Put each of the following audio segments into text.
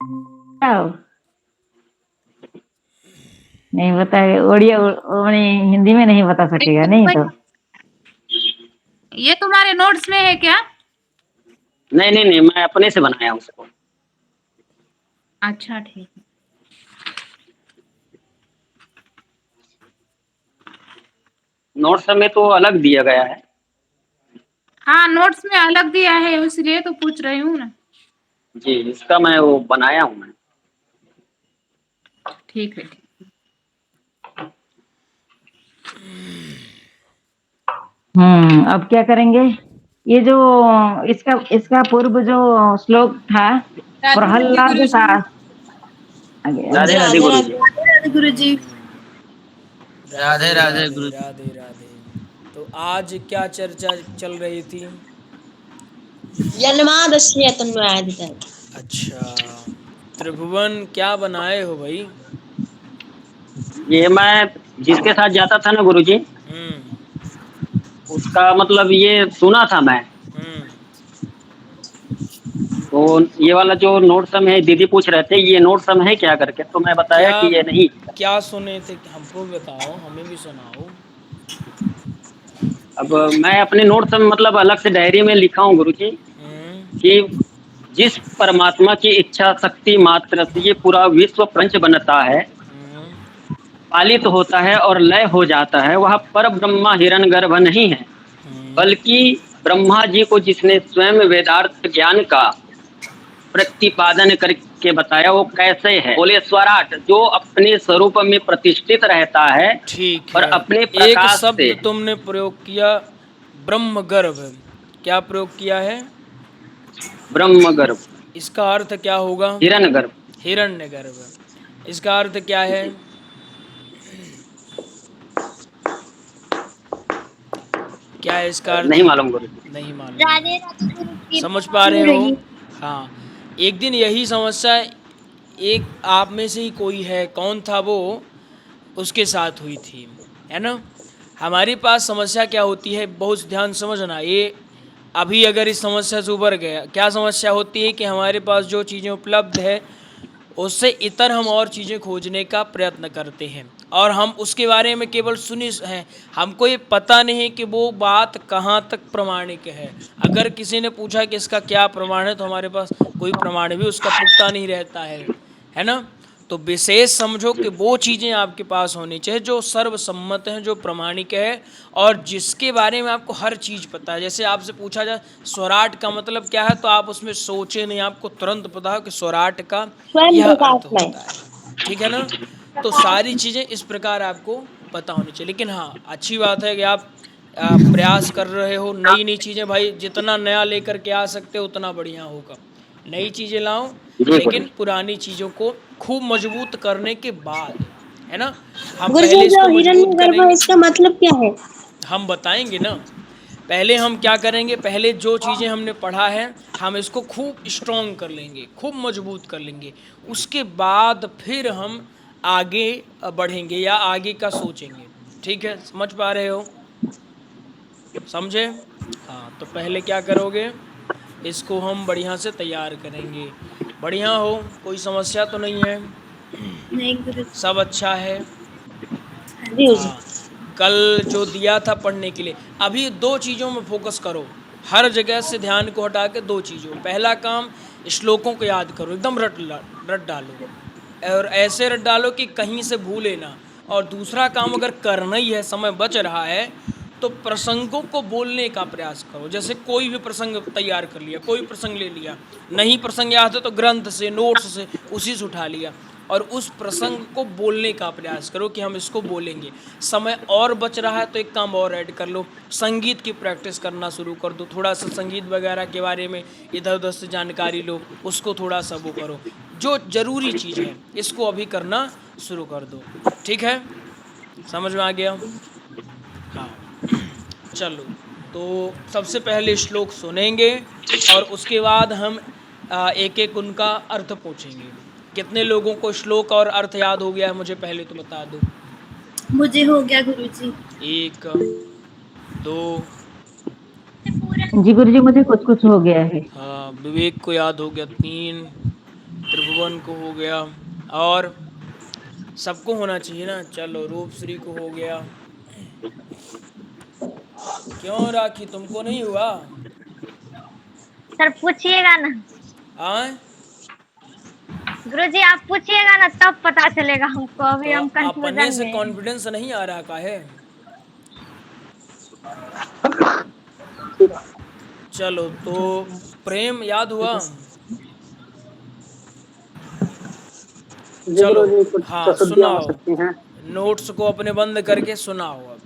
आओ, नहीं बता, उड़िया मैंने हिंदी में नहीं बता सकेगा, नहीं तो। ये तुम्हारे नोट्स में है क्या? नहीं नहीं नहीं, मैं अपने से बनाया उसको। अच्छा ठीक है। नोट्स में तो अलग दिया गया है। हाँ, नोट्स में अलग दिया है इसलिए तो पूछ रही हूँ ना। जी, इसका मैं वो बनाया हूँ मैं। ठीक है, ठीक। अब क्या करेंगे? ये जो इसका इसका पूर्व जो श्लोक था, राधे राधे प्रहलाद गुरु सा जी। आगे राधे राधे राधे गुरु जी। राधे। राधे राधे गुरु जी। राधे राधे राधे राधे गुरु। राधे राधे। तो आज क्या चर्चा चल रही थी? जन्मादस्य तन्मयादिता। अच्छा, त्रिभुवन क्या बनाए हो भाई? ये मैं जिसके साथ जाता था ना गुरु जी, हम्म। उसका मतलब ये सुना था मैं। हम्म। तो ये वाला जो नोट सम है, दीदी पूछ रहे थे ये नोट सम है क्या करके, तो मैं बताया क्या कि ये नहीं। क्या सुने थे? हमको भी बताओ, हमें भी सुनाओ। अब मैं अपने नोट सम मतलब अलग से डायरी में लिखा हूँ गुरु जी, हम्म। कि जिस परमात्मा की इच्छा शक्ति मात्र से ये पूरा विश्व प्रपंच बनता है, हम्म। पालित होता है और लय हो जाता है, वह पर ब्रह्मा हिरण्यगर्भ नहीं है, हम्म। बल्कि ब्रह्मा जी को जिसने स्वयं वेदार्थ ज्ञान का प्रतिपादन करके बताया, वो कैसे है? बोले स्वराट, जो अपने स्वरूप में प्रतिष्ठित रहता है ठीक और है। अपने एक प्रकाश से। शब्द तुमने प्रयोग किया, ब्रह्म गर्भ। क्या प्रयोग किया है? ब्रह्म गर्भ, इसका अर्थ क्या होगा? हिरण गर्भ। हिरण्य गर्भ। इसका अर्थ क्या है? क्या है इसका अर्थ? नहीं मालूम गुरु जी। नहीं मालूम राधे है। राधे गुरु की समझ पा प्रणाम रहे हो हो? रही। हाँ। एक दिन यही समस्या एक आप में से ही कोई है, कौन था वो, उसके साथ हुई थी, है ना? हमारे पास समस्या क्या होती है, बहुत ध्यान समझना। ये अभी अगर इस समस्या से उबर गया, क्या समस्या होती है कि हमारे पास जो चीज़ें उपलब्ध है उससे इतर हम और चीज़ें खोजने का प्रयत्न करते हैं, और हम उसके बारे में केवल सुनी हैं। हमको ये पता नहीं है कि वो बात कहाँ तक प्रमाणिक है। अगर किसी ने पूछा कि इसका क्या प्रमाण है, तो हमारे पास कोई प्रमाण भी उसका पुख्ता नहीं रहता है ना? तो विशेष समझो कि वो चीज़ें आपके पास होनी चाहिए जो सर्वसम्मत हैं, जो प्रमाणिक है, और जिसके बारे में आपको हर चीज़ पता है। जैसे आपसे पूछा जाए स्वराट का मतलब क्या है, तो आप उसमें सोचे नहीं, आपको तुरंत पता है कि स्वराट का स्वयं यह अर्थ प्रकाशमय। होता है। ठीक है ना? तो सारी चीज़ें इस प्रकार आपको पता होनी चाहिए। लेकिन हाँ, अच्छी बात है कि आप प्रयास कर रहे हो नई नई चीज़ें। भाई जितना नया लेकर के आ सकते हो उतना बढ़िया होगा। नई चीज़ें लाओ, जी गुरु लेकिन जी। पुरानी चीज़ों को खूब मजबूत करने के बाद, है ना? हम गुरु जी पहले जो इसको हिरण्य मजबूत गर्भ है करेंगे। इसका मतलब क्या है? हम बताएंगे ना। पहले हम क्या करेंगे, पहले जो चीज़ें हमने पढ़ा है हम इसको खूब स्ट्रॉन्ग कर लेंगे, खूब मजबूत कर लेंगे। उसके बाद फिर हम आगे बढ़ेंगे या आगे का सोचेंगे। ठीक है? समझ पा रहे हो? समझे? हाँ, तो पहले क्या करोगे, इसको हम बढ़िया से तैयार करेंगे। बढ़िया हो, कोई समस्या तो नहीं है? नहीं गुरु सब अच्छा है? जी जी। हाँ। कल जो दिया था पढ़ने के लिए, अभी दो चीज़ों में फोकस करो। हर जगह से ध्यान को हटा के दो चीज़ों। पहला काम, श्लोकों को याद करो, एकदम रट डालो, और ऐसे रट डालो कि कहीं से भूले ना। और दूसरा काम अगर करना ही है, समय बच रहा है, तो प्रसंगों को बोलने का प्रयास करो। जैसे कोई भी प्रसंग तैयार कर लिया, कोई प्रसंग ले लिया, नहीं प्रसंग याद है तो ग्रंथ से, नोट्स से, उसी से उठा लिया, और उस प्रसंग को बोलने का प्रयास करो कि हम इसको बोलेंगे। समय और बच रहा है तो एक काम और ऐड कर लो, संगीत की प्रैक्टिस करना शुरू कर दो। थोड़ा सा संगीत वगैरह के बारे में इधर उधर से जानकारी लो, उसको थोड़ा सा वो करो। जो ज़रूरी चीज़ है इसको अभी करना शुरू कर दो। ठीक है? समझ में आ गया? हाँ। चलो, तो सबसे पहले श्लोक सुनेंगे और उसके बाद हम एक एक उनका अर्थ पूछेंगे। कितने लोगों को श्लोक और अर्थ याद हो गया है, मुझे पहले तो बता दो। मुझे हो गया गुरु जी। एक, दो। जी गुरु जी, मुझे कुछ कुछ हो गया है। हाँ, विवेक को याद हो गया। तीन, त्रिभुवन को हो गया, और सबको होना चाहिए ना। चलो रूपश्री को हो गया। क्यों राखी, तुमको नहीं हुआ? सर पूछिएगा ना, आए गुरुजी आप पूछिएगा ना तब पता चलेगा हमको, अभी तो हम अपने कंफ्यूजन से में हैं। कॉन्फिडेंस नहीं आ रहा काहे? चलो तो प्रेम याद हुआ? चलो हाँ सुनाओ, नोट्स को अपने बंद करके सुनाओ अब।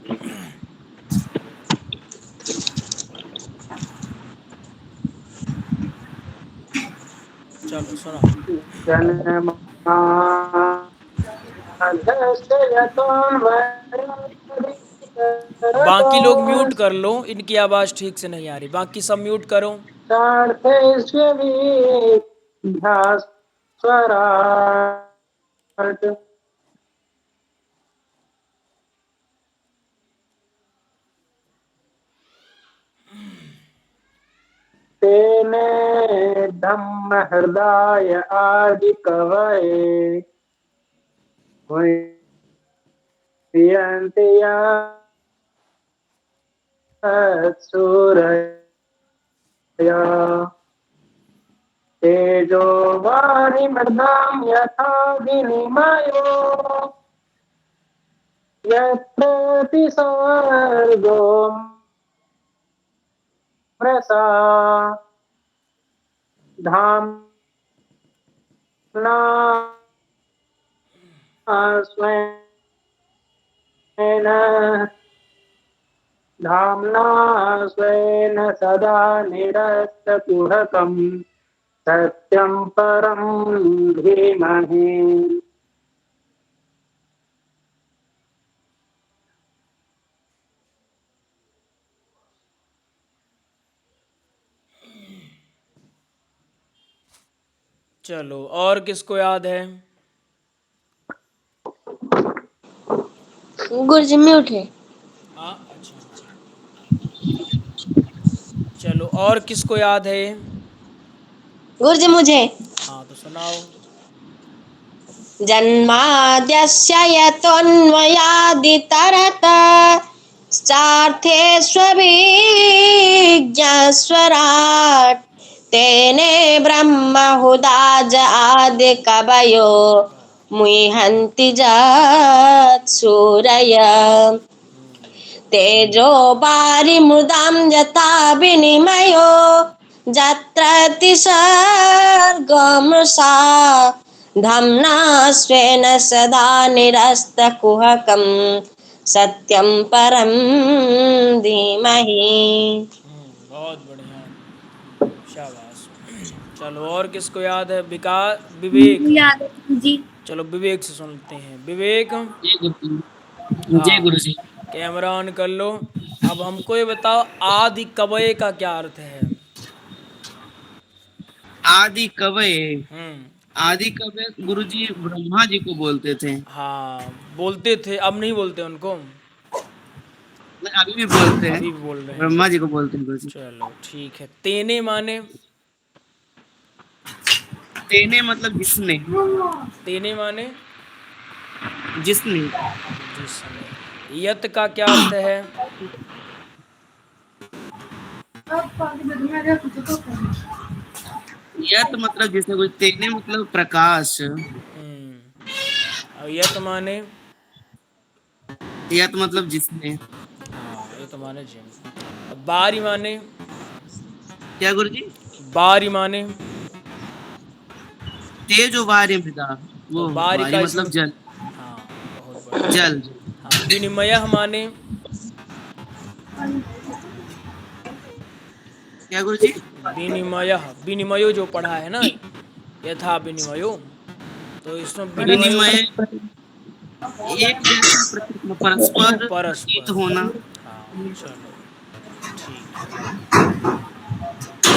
चलो सुनाओ। बाकी लोग म्यूट कर लो, इनकी आवाज ठीक से नहीं आ रही, बाकी सब म्यूट करो। तेने धम्म हृदय आदि कवये हुयन्ति सूरया तेजो वारिमृदां यथा विनिमयो यत्र सर्गो मृषा धाम्ना स्वेन सदा निरस्तकुहकम् सत्यं परं धीमहि। चलो और किसको याद है? गुरुजी म्यूट है। हाँ अच्छा, चलो और किसको याद है? गुरुजी मुझे। हाँ तो सुनाओ। जन्माद्यस्य यतोऽन्वयादितरत चार्थेष्वभिज्ञस्वराट् तेने ब्रह्महुदाज आदिकवयो मुह्यन्ति जत्सूरय तेजो वारिमृदां यथा विनिमयो यत्र तिसर्गमृषा धाम्ना स्वेन सदा निरस्तकुहकं सत्यं परं धीमहि। बहुत बढ़िया, शाबाश। चलो और किसको याद है? विवेक याद है जी। चलो विवेक से सुनते हैं। विवेक जय गुरु जी। कैमरा ऑन कर लो। अब हमको ये बताओ, आदि कवये का क्या अर्थ है? आदि कवये, हम्म, आदि कवये गुरु जी ब्रह्मा जी को बोलते थे। हाँ बोलते थे, अब नहीं बोलते उनको? अभी भी बोलते हैं, अभी भी बोल रहे हैं। ब्रह्मा जी को बोलते हैं गुरु जी। चलो ठीक है। तेने माने? तेने मतलब जिसने। तेने माने जिसने। जिसने। यत का क्या अर्थ है? यत मतलब जिसने कुछ, तेने मतलब प्रकाश। और यत माने? यत मतलब जिसने। हाँ ये तो माने जिम। अब बारी माने? क्या गुरु जी? बारी माने? तेजो वारी मृदा, तो वो बारी वारी का मतलब इसमें, जल। हाँ बहुत बढ़िया। जल। हाँ विनिमय माने? क्या गुरु जी? विनिमय, विनिमयो जो पढ़ा है ना, यथा विनिमयो, तो इसमें विनिमयो विनिमय एक जैसा परस्पर प्रतीत परस्पर। होना। हाँ चलो ठीक है।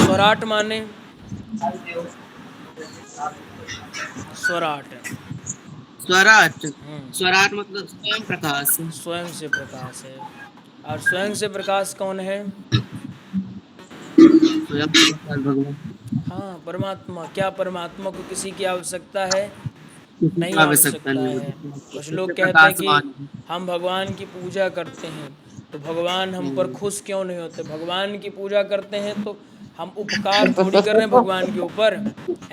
स्वराट माने? स्वराट। स्वराट, स्वराट मतलब स्वयं प्रकाश। स्वयं से प्रकाश है। और स्वयं से प्रकाश कौन है? स्वयं प्रकाश भगवान। हाँ, परमात्मा क्या परमात्मा को किसी की आवश्यकता है? किसी नहीं की आवश्यकता आवश्यकता नहीं है। होती, कुछ सबसे लोग कहते हैं कि प्रकाशमान है। हम भगवान की पूजा करते हैं तो भगवान हम पर खुश क्यों नहीं होते? भगवान की पूजा करते हैं तो हम उपकार थोड़ी कर रहे हैं भगवान के ऊपर,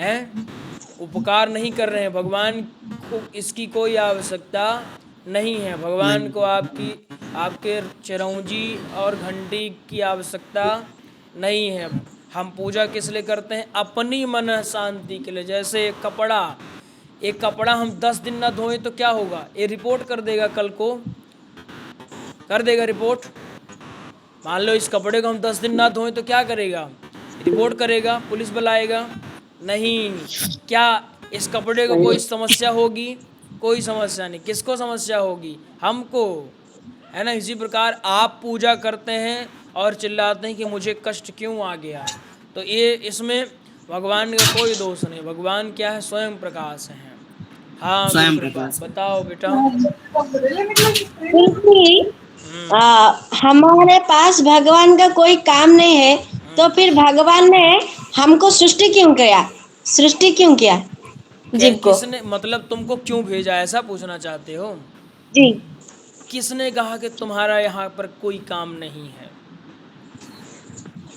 हैं? उपकार नहीं कर रहे हैं, भगवान को इसकी कोई आवश्यकता नहीं है। भगवान नहीं, को आपकी आपके चिरौंजी और घंटी की आवश्यकता नहीं है। हम पूजा किस लिए करते हैं? अपनी मन शांति के लिए। जैसे एक कपड़ा हम 10 दिन ना धोएं तो क्या होगा? ये रिपोर्ट कर देगा, कल को कर देगा रिपोर्ट। मान लो इस कपड़े को हम 10 दिन ना धोएं तो क्या करेगा? रिपोर्ट करेगा, पुलिस बुलाएगा? नहीं। क्या इस कपड़े को कोई समस्या होगी? कोई समस्या नहीं। किसको समस्या होगी? हमको, है ना। इसी प्रकार आप पूजा करते हैं और चिल्लाते हैं कि मुझे कष्ट क्यों आ गया, तो ये इसमें भगवान का कोई दोष नहीं। भगवान क्या है? स्वयं प्रकाश है। हाँ स्वयं गुरुकृपा, प्रकाश। बताओ बेटा। क्योंकि हमारे पास भगवान का कोई काम नहीं है, तो फिर भगवान ने हमको सृष्टि क्यों किया जीव को? किसने, मतलब तुमको क्यों भेजा, ऐसा पूछना चाहते हो? जी किसने कहा कि तुम्हारा यहाँ पर कोई काम नहीं है?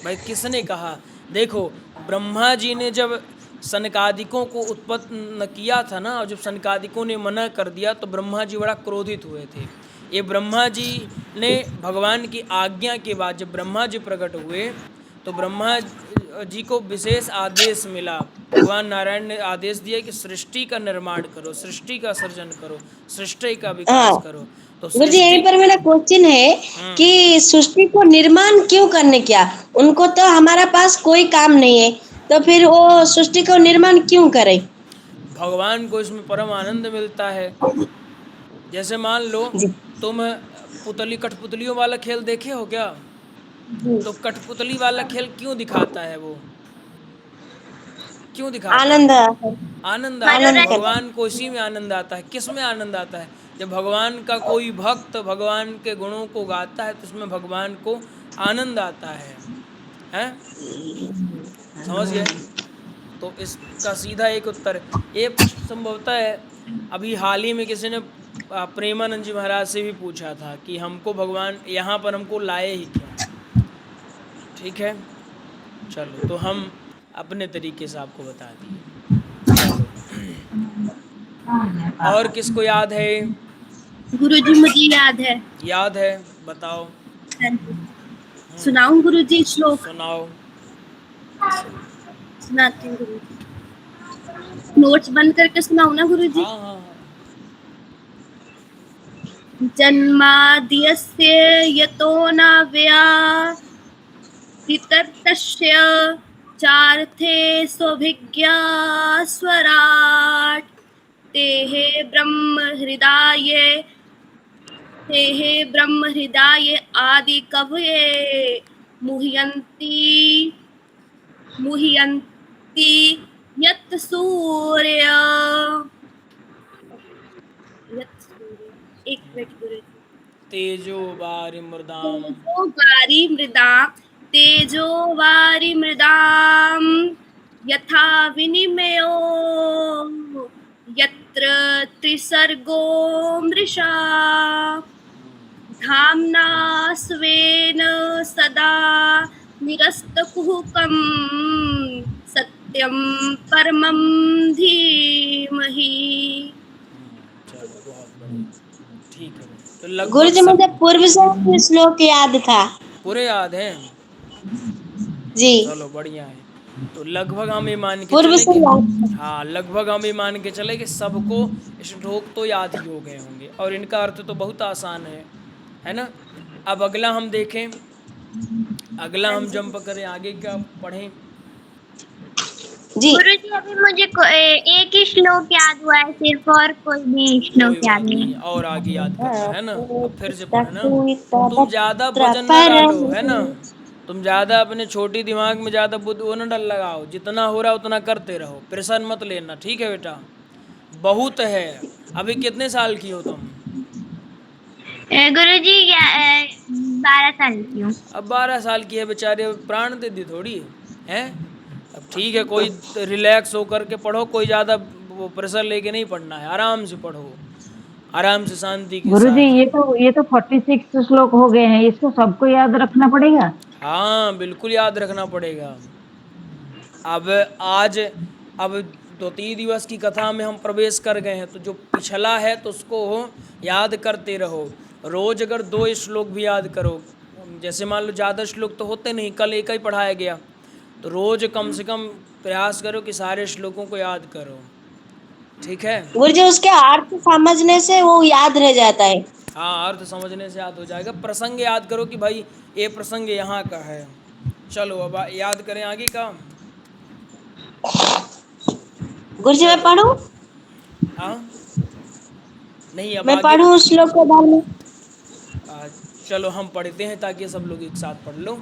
भाई किसने कहा? देखो, ब्रह्मा जी ने जब सनकादिकों को उत्पन्न किया था ना, और जब सनकादिकों ने मना कर दिया तो ब्रह्मा जी बड़ा क्रोधित हुए थे। ये ब्रह्मा जी ने भगवान की आज्ञा के बाद जब ब्रह्मा जी प्रकट हुए तो ब्रह्मा जी को विशेष आदेश मिला। भगवान नारायण ने आदेश दिया कि सृष्टि का निर्माण करो, सृष्टि का सृजन करो, सृष्टि का विकास हाँ करो। तो गुरु जी, यहीं सृष्टि, पर मेरा क्वेश्चन है कि सृष्टि को निर्माण क्यों करने किया? उनको तो हमारा पास कोई काम नहीं है, तो फिर वो सृष्टि को निर्माण क्यों करे? भगवान को इसमें परम आनंद मिलता है। जैसे मान लो तुम कठपुतलियों वाला खेल देखे हो क्या? तो कठपुतली वाला खेल क्यों दिखाता है? वो क्यों दिखाता आनंद है? आनंद आता है। आनंद करता भगवान को इसी में आनंद आता है। किस में आनंद आता है? जब भगवान का कोई भक्त भगवान के गुणों को गाता है तो उसमें भगवान को आनंद आता है, हैं? समझ गए? तो इसका सीधा एक उत्तर है। ये संभवतः है अभी हाल ही में किसी ने प्रेमानंद जी महाराज से भी पूछा था कि हमको भगवान यहाँ पर हमको लाए ही क्यों? ठीक है, चलो, तो हम अपने तरीके से आपको बता दिए। चलो, और किसको याद है? गुरुजी मुझे याद है। याद है, बताओ। सुनाऊं गुरुजी श्लोक? सुनाओ। सुनाती हूँ गुरुजी। नोट्स बंद करके सुनाऊं ना गुरुजी? हाँ हाँ हाँ। जन्माद्यस्य यतोऽन्वयादितरतस्य चार्थे स्वभिज्ञा स्वराट् तेहे ब्रह्म हृदय आदि कवये मुह्यन्ति यत् सूर्य। एक मिनट गुरुजी। तेजो वारि मृदाम तेजो वारि मृदाम यथा विनिमयो यत्र त्रिसर्गो मृषा धाम्ना स्वेन सदा निरस्तकुहकं सत्यं परमं धीमहि। चलो, बहुत बढ़िया, ठीक है। तो लगभग गुरु जी, मुझे पूर्व से श्लोक याद था। पूरे याद हैं? जी चलो बढ़िया है। तो लगभग हम ये मान के पूर्व चले से कि याद। हाँ, लगभग हम ये मान के चले कि सबको श्लोक तो याद ही हो गए होंगे और इनका अर्थ तो बहुत आसान है ना। अब अगला हम देखें, अगला हम जंप करें, आगे क्या पढ़ें? जी गुरुजी अभी मुझे एक ही श्लोक याद हुआ है सिर्फ, और कोई भी श्लोक कोई याद बात नहीं। नहीं, और आगे याद करना है ना। अब फिर से पढ़ना। तुम ज़्यादा वजन न डालो, है ना। तुम ज़्यादा अपने छोटी दिमाग में ज़्यादा बुद्ध वो न डल लगाओ। जितना हो रहा उतना करते रहो, प्रेशर मत लेना, ठीक है बेटा? बहुत है। अभी कितने साल की हो तुम? गुरुजी 12 साल की हूँ। अब 12 साल की है बेचारे, प्राण दे दी थोड़ी है। अब ठीक है, कोई रिलैक्स होकर के पढ़ो, कोई ज़्यादा वो प्रेशर लेके नहीं पढ़ना है, आराम से पढ़ो, आराम से शांति के गुरुजी साथ। ये तो 46 श्लोक हो गए हैं, इसको सबको याद रखना पड़ेगा। हाँ बिल्कुल याद रखना पड़ेगा। अब आज अब 2-3 दिवस की कथा में हम प्रवेश कर गए हैं, तो जो पिछला है तो उसको याद करते रहो। रोज अगर 2 श्लोक भी याद करो, जैसे मान लो ज़्यादा श्लोक तो होते नहीं, कल एक ही पढ़ाया गया, तो रोज कम से कम प्रयास करो कि सारे श्लोकों को याद करो, ठीक है। गुरुजी उसके अर्थ समझने से वो याद रह जाता है। हाँ, अर्थ समझने से याद हो जाएगा। प्रसंग याद करो कि भाई ये प्रसंग यहाँ का है। चलो अब याद करें आगे का। गुरुजी मैं पढ़ूं? हाँ नहीं, अब मैं आगे पढ़ूं उस श्लोक के बारे में? चलो हम पढ़ते हैं ताकि सब लोग एक साथ पढ़ लो।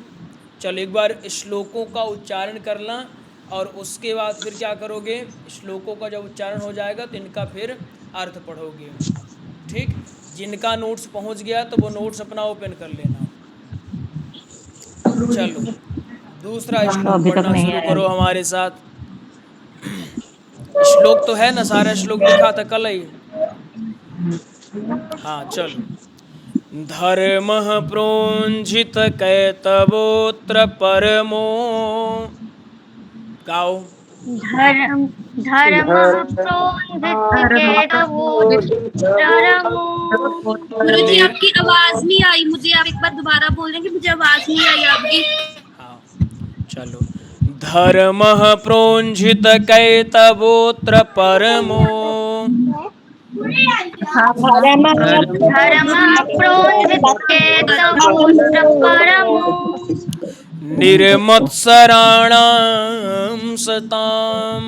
चलो एक बार श्लोकों का उच्चारण करना, और उसके बाद फिर क्या करोगे, श्लोकों का जब उच्चारण हो जाएगा तो इनका फिर अर्थ पढ़ोगे, ठीक। जिनका नोट्स पहुंच गया तो वो नोट्स अपना ओपन कर लेना। चलो दूसरा तो श्लोक अभी तक पढ़ना नहीं शुरू आया। करो हमारे साथ। श्लोक तो है ना, सारा श्लोक लिखा था कल ही। हाँ चलो। धर्मः प्रोञ्झित कैतवोऽत्र परमो, गाओ। धर्मः प्रोन्नत गुरुजी आपकी आवाज नहीं आई मुझे, आप एक बार दोबारा बोल देंगे, मुझे आवाज नहीं आई आपकी। हाँ चलो। धर्मः प्रोञ्झित कैतवोऽत्र परमो, निर्मत्सराणां सताम्,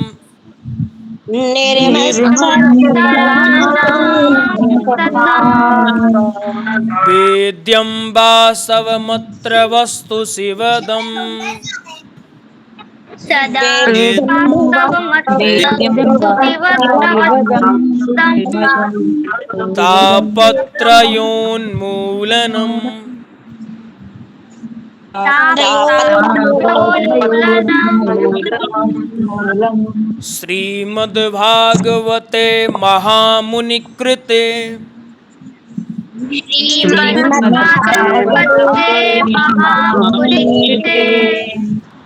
वेद्यं वासवमत्र वस्तु शिवदम्, तापत्रयोन्मूलनम्, श्रीमद्भागवते महामुनिकृते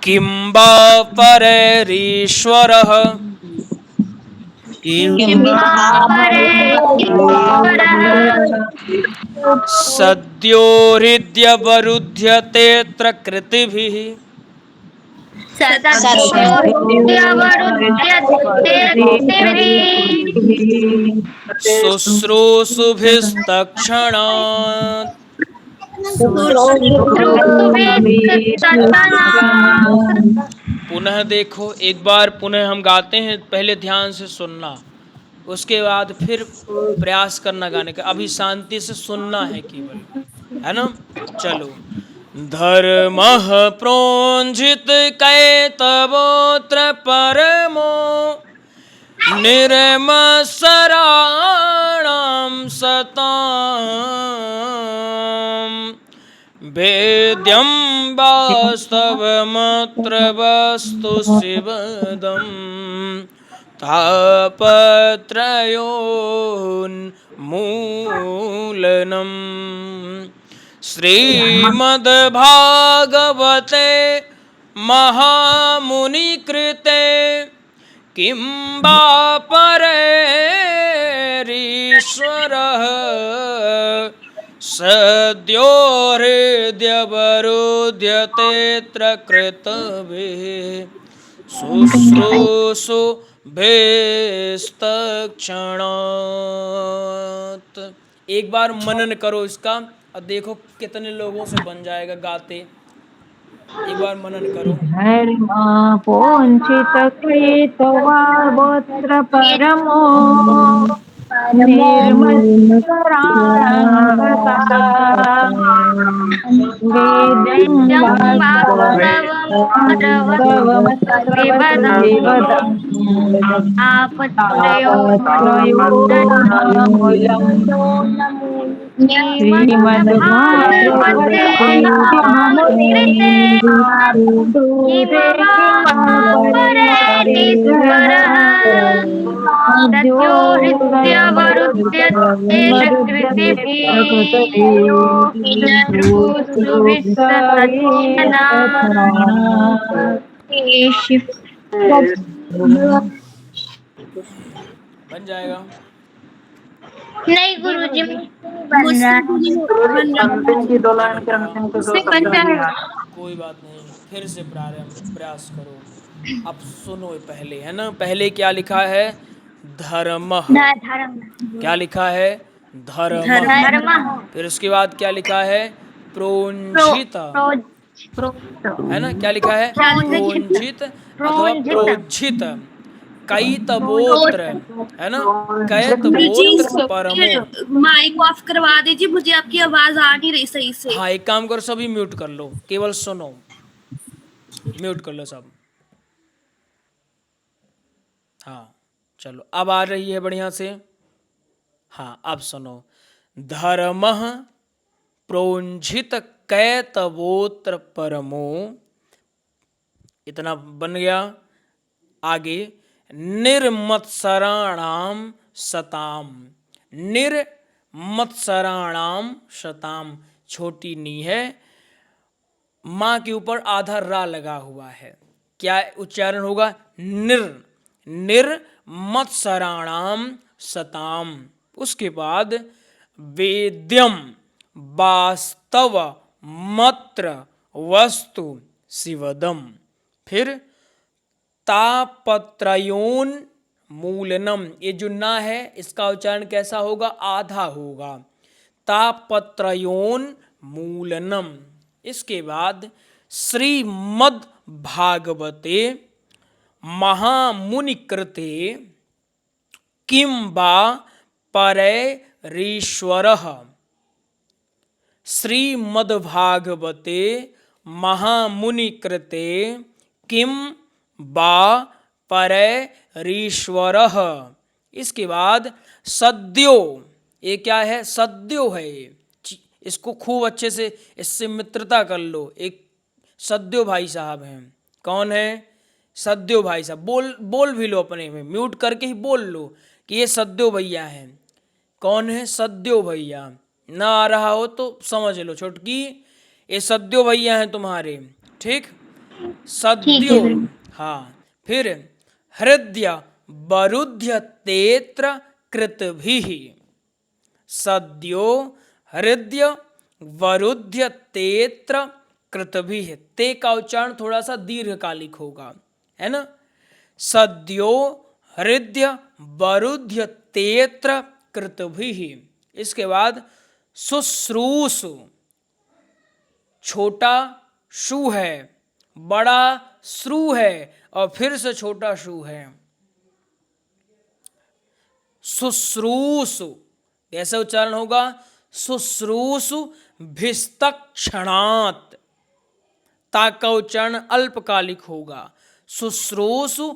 किं वा परैरीश्वरः सद्यो हृद्यवरुध्यतेऽत्र कृतिभिः, शुश्रूषुभिस्तत्क्षणात्। पुनः देखो एक बार, पुनः हम गाते हैं, पहले ध्यान से सुनना, उसके बाद फिर प्रयास करना गाने का। अभी शांति से सुनना है केवल, है ना। चलो। धर्मः प्रोञ्झित कैतवोऽत्र परमो, निर्मत्सराणां सताम्, वेद्यं वास्तवमत्र वस्तु शिवदम्, तापत्रयोन्मूलनम्। श्रीमद्भागवते महामुनिकृते किं वा परैरीश्वरः सद्यो हृद्यवरुध्यतेऽत्र कृतभिः, शुश्रूषुभिस्तत्क्षणात्। एक बार मनन करो इसका, और देखो कितने लोगों से बन जाएगा गाते। एक बार मनन करो। धर्मा पोंछित कैतवोऽत्र परमो, श्रीमद्भागवते सत्यो बन जाएगा। नहीं गुरुजी मुझसे नहीं बन रहा। अंतिम की 2 लाइन के अंतिम के 2 उससे बन शब्द नहीं जाएगा। आए। कोई बात नहीं, फिर से प्रयास करो। अब सुनो पहले, है ना, पहले क्या लिखा है? धर्म। धर्म क्या लिखा है? धर्म। धर्म फिर उसके बाद क्या लिखा है? प्रोंझित। है ना, क्या लिखा है? प्रोंझित अथवा प्रोज्झित। कैतवोत्र, है ना, गुरुजी कैतवोत्र परमो। माइक ऑफ करवा दीजिए, मुझे आपकी आवाज आ नहीं रही सही से। हाँ, एक काम करो, सभी म्यूट कर लो, केवल सुनो। म्यूट कर लो सब। हाँ चलो, अब आ रही है बढ़िया से। हाँ, अब सुनो। धर्म प्रोंझित कैतवोत्र परमो, इतना बन गया। आगे निर्मत्सराणाम सताम। निर्मत्सराणाम शताम, छोटी नी है, माँ के ऊपर आधा रा लगा हुआ है। क्या उच्चारण होगा? निर्मत्सराणाम सताम। उसके बाद वेद्यम वास्तव मत्र वस्तु शिवदम। फिर तापत्रयोन मूलनम, ये जो ना है इसका उच्चारण कैसा होगा? आधा होगा। तापत्रयोन मूलनम। इसके बाद श्रीमद् भागवते महामुनिकृते किं वा परैरीश्वरः। श्रीमद्भागवते महामुनिकृते किं वा परैरीश्वरः। इसके बाद सद्यो, ये क्या है? सद्यो है ये, इसको खूब अच्छे से इससे मित्रता कर लो। एक सद्यो भाई साहब हैं। कौन है? सद्यो भाई साहब। बोल भी लो अपने में, म्यूट करके ही बोल लो कि ये सद्यो भैया हैं। कौन है? सद्यो भैया। ना आ रहा हो तो समझ लो छोटकी, ये सद्यो भैया हैं तुम्हारे। ठीक, सद्यो। हाँ, फिर हृदय वरुध्य तेत्र कृतभिः। सद्यो हृदय वरुध्य तेत्र कृतभिः। ते का उच्चारण थोड़ा सा दीर्घकालिक होगा, है ना। सद्यो हृदय वरुध्य तेत्र कृतभिः। इसके बाद शुश्रूषु, छोटा शु है, बड़ा श्रु है, और फिर से छोटा शु है। शुश्रूषु कैसे उच्चारण होगा? शुश्रूषु भिस्तक्षणात्। ता का उच्चारण अल्पकालिक होगा। शुश्रूषु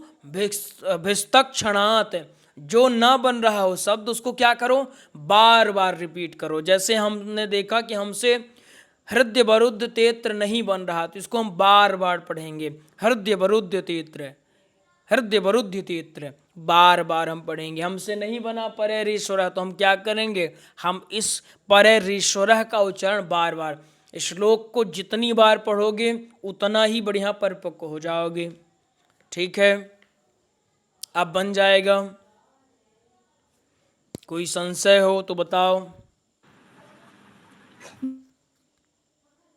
भिस्तक्षणात्। जो ना बन रहा हो शब्द उसको क्या करो? बार बार रिपीट करो। जैसे हमने देखा कि हमसे हृदय वरुध्य तेत्र नहीं बन रहा, तो इसको हम बार बार पढ़ेंगे। हृदय वरुध्य तेत्र, हृदय वरुध्य तेत्र, बार बार हम पढ़ेंगे। हमसे नहीं बना परैरीश्वरः, तो हम क्या करेंगे? हम इस परैरीश्वरः का उच्चारण बार बार। श्लोक को जितनी बार पढ़ोगे उतना ही बढ़िया परिपक्व हो जाओगे। ठीक है, अब बन जाएगा। कोई संशय हो तो बताओ।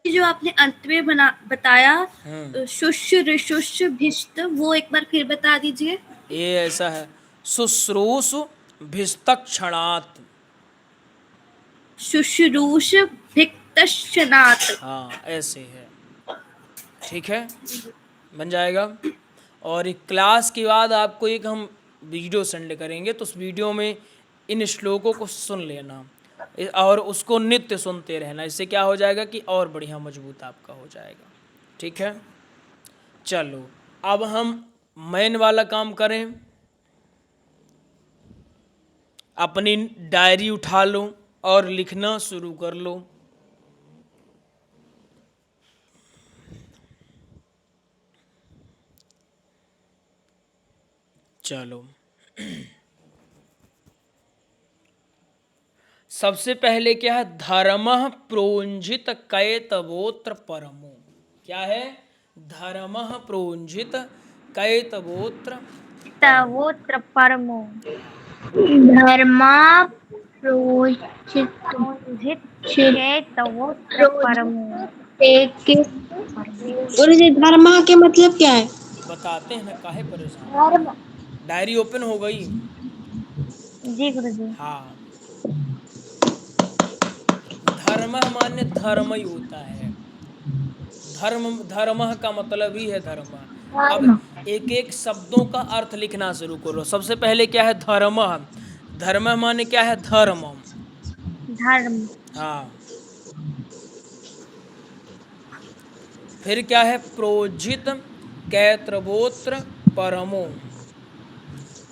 जो आपने अंत में बताया शुष्य ऋषुष्य भिष्ट, वो एक बार फिर बता दीजिए। ये ऐसा है, शुश्रूषु भिस्तक्षणात्। शुश्रूष भिक्तक्षणात्। हाँ, ऐसे है। ठीक है, बन जाएगा। और एक क्लास के बाद आपको एक हम वीडियो सेंड करेंगे, तो उस वीडियो में इन श्लोकों को सुन लेना और उसको नित्य सुनते रहना। इससे क्या हो जाएगा कि और बढ़िया मजबूत आपका हो जाएगा। ठीक है, चलो अब हम मेन वाला काम करें। अपनी डायरी उठा लो, और लिखना शुरू कर लो। चलो, सबसे पहले क्या है? धर्मः प्रोंजित कैतवोत्र परमो। क्या है? धर्मः प्रोंजित कैतवोत्र तवोत्र परमो। धर्मा प्रोचित तवोत्र परमो। गुरु जी धर्म के मतलब क्या है? बताते हैं ना, काहे परेशान? धर्म। डायरी ओपन हो गई? जी गुरु जी। हाँ, धर्म माने धर्म ही होता है। धर्म का मतलब ही है धर्म। अब एक एक शब्दों का अर्थ लिखना शुरू करो। सबसे पहले क्या है? धर्म। धर्म माने क्या है? धर्म। धर्म। हाँ, फिर क्या है? प्रोजित कैत्रवोत्र परमो।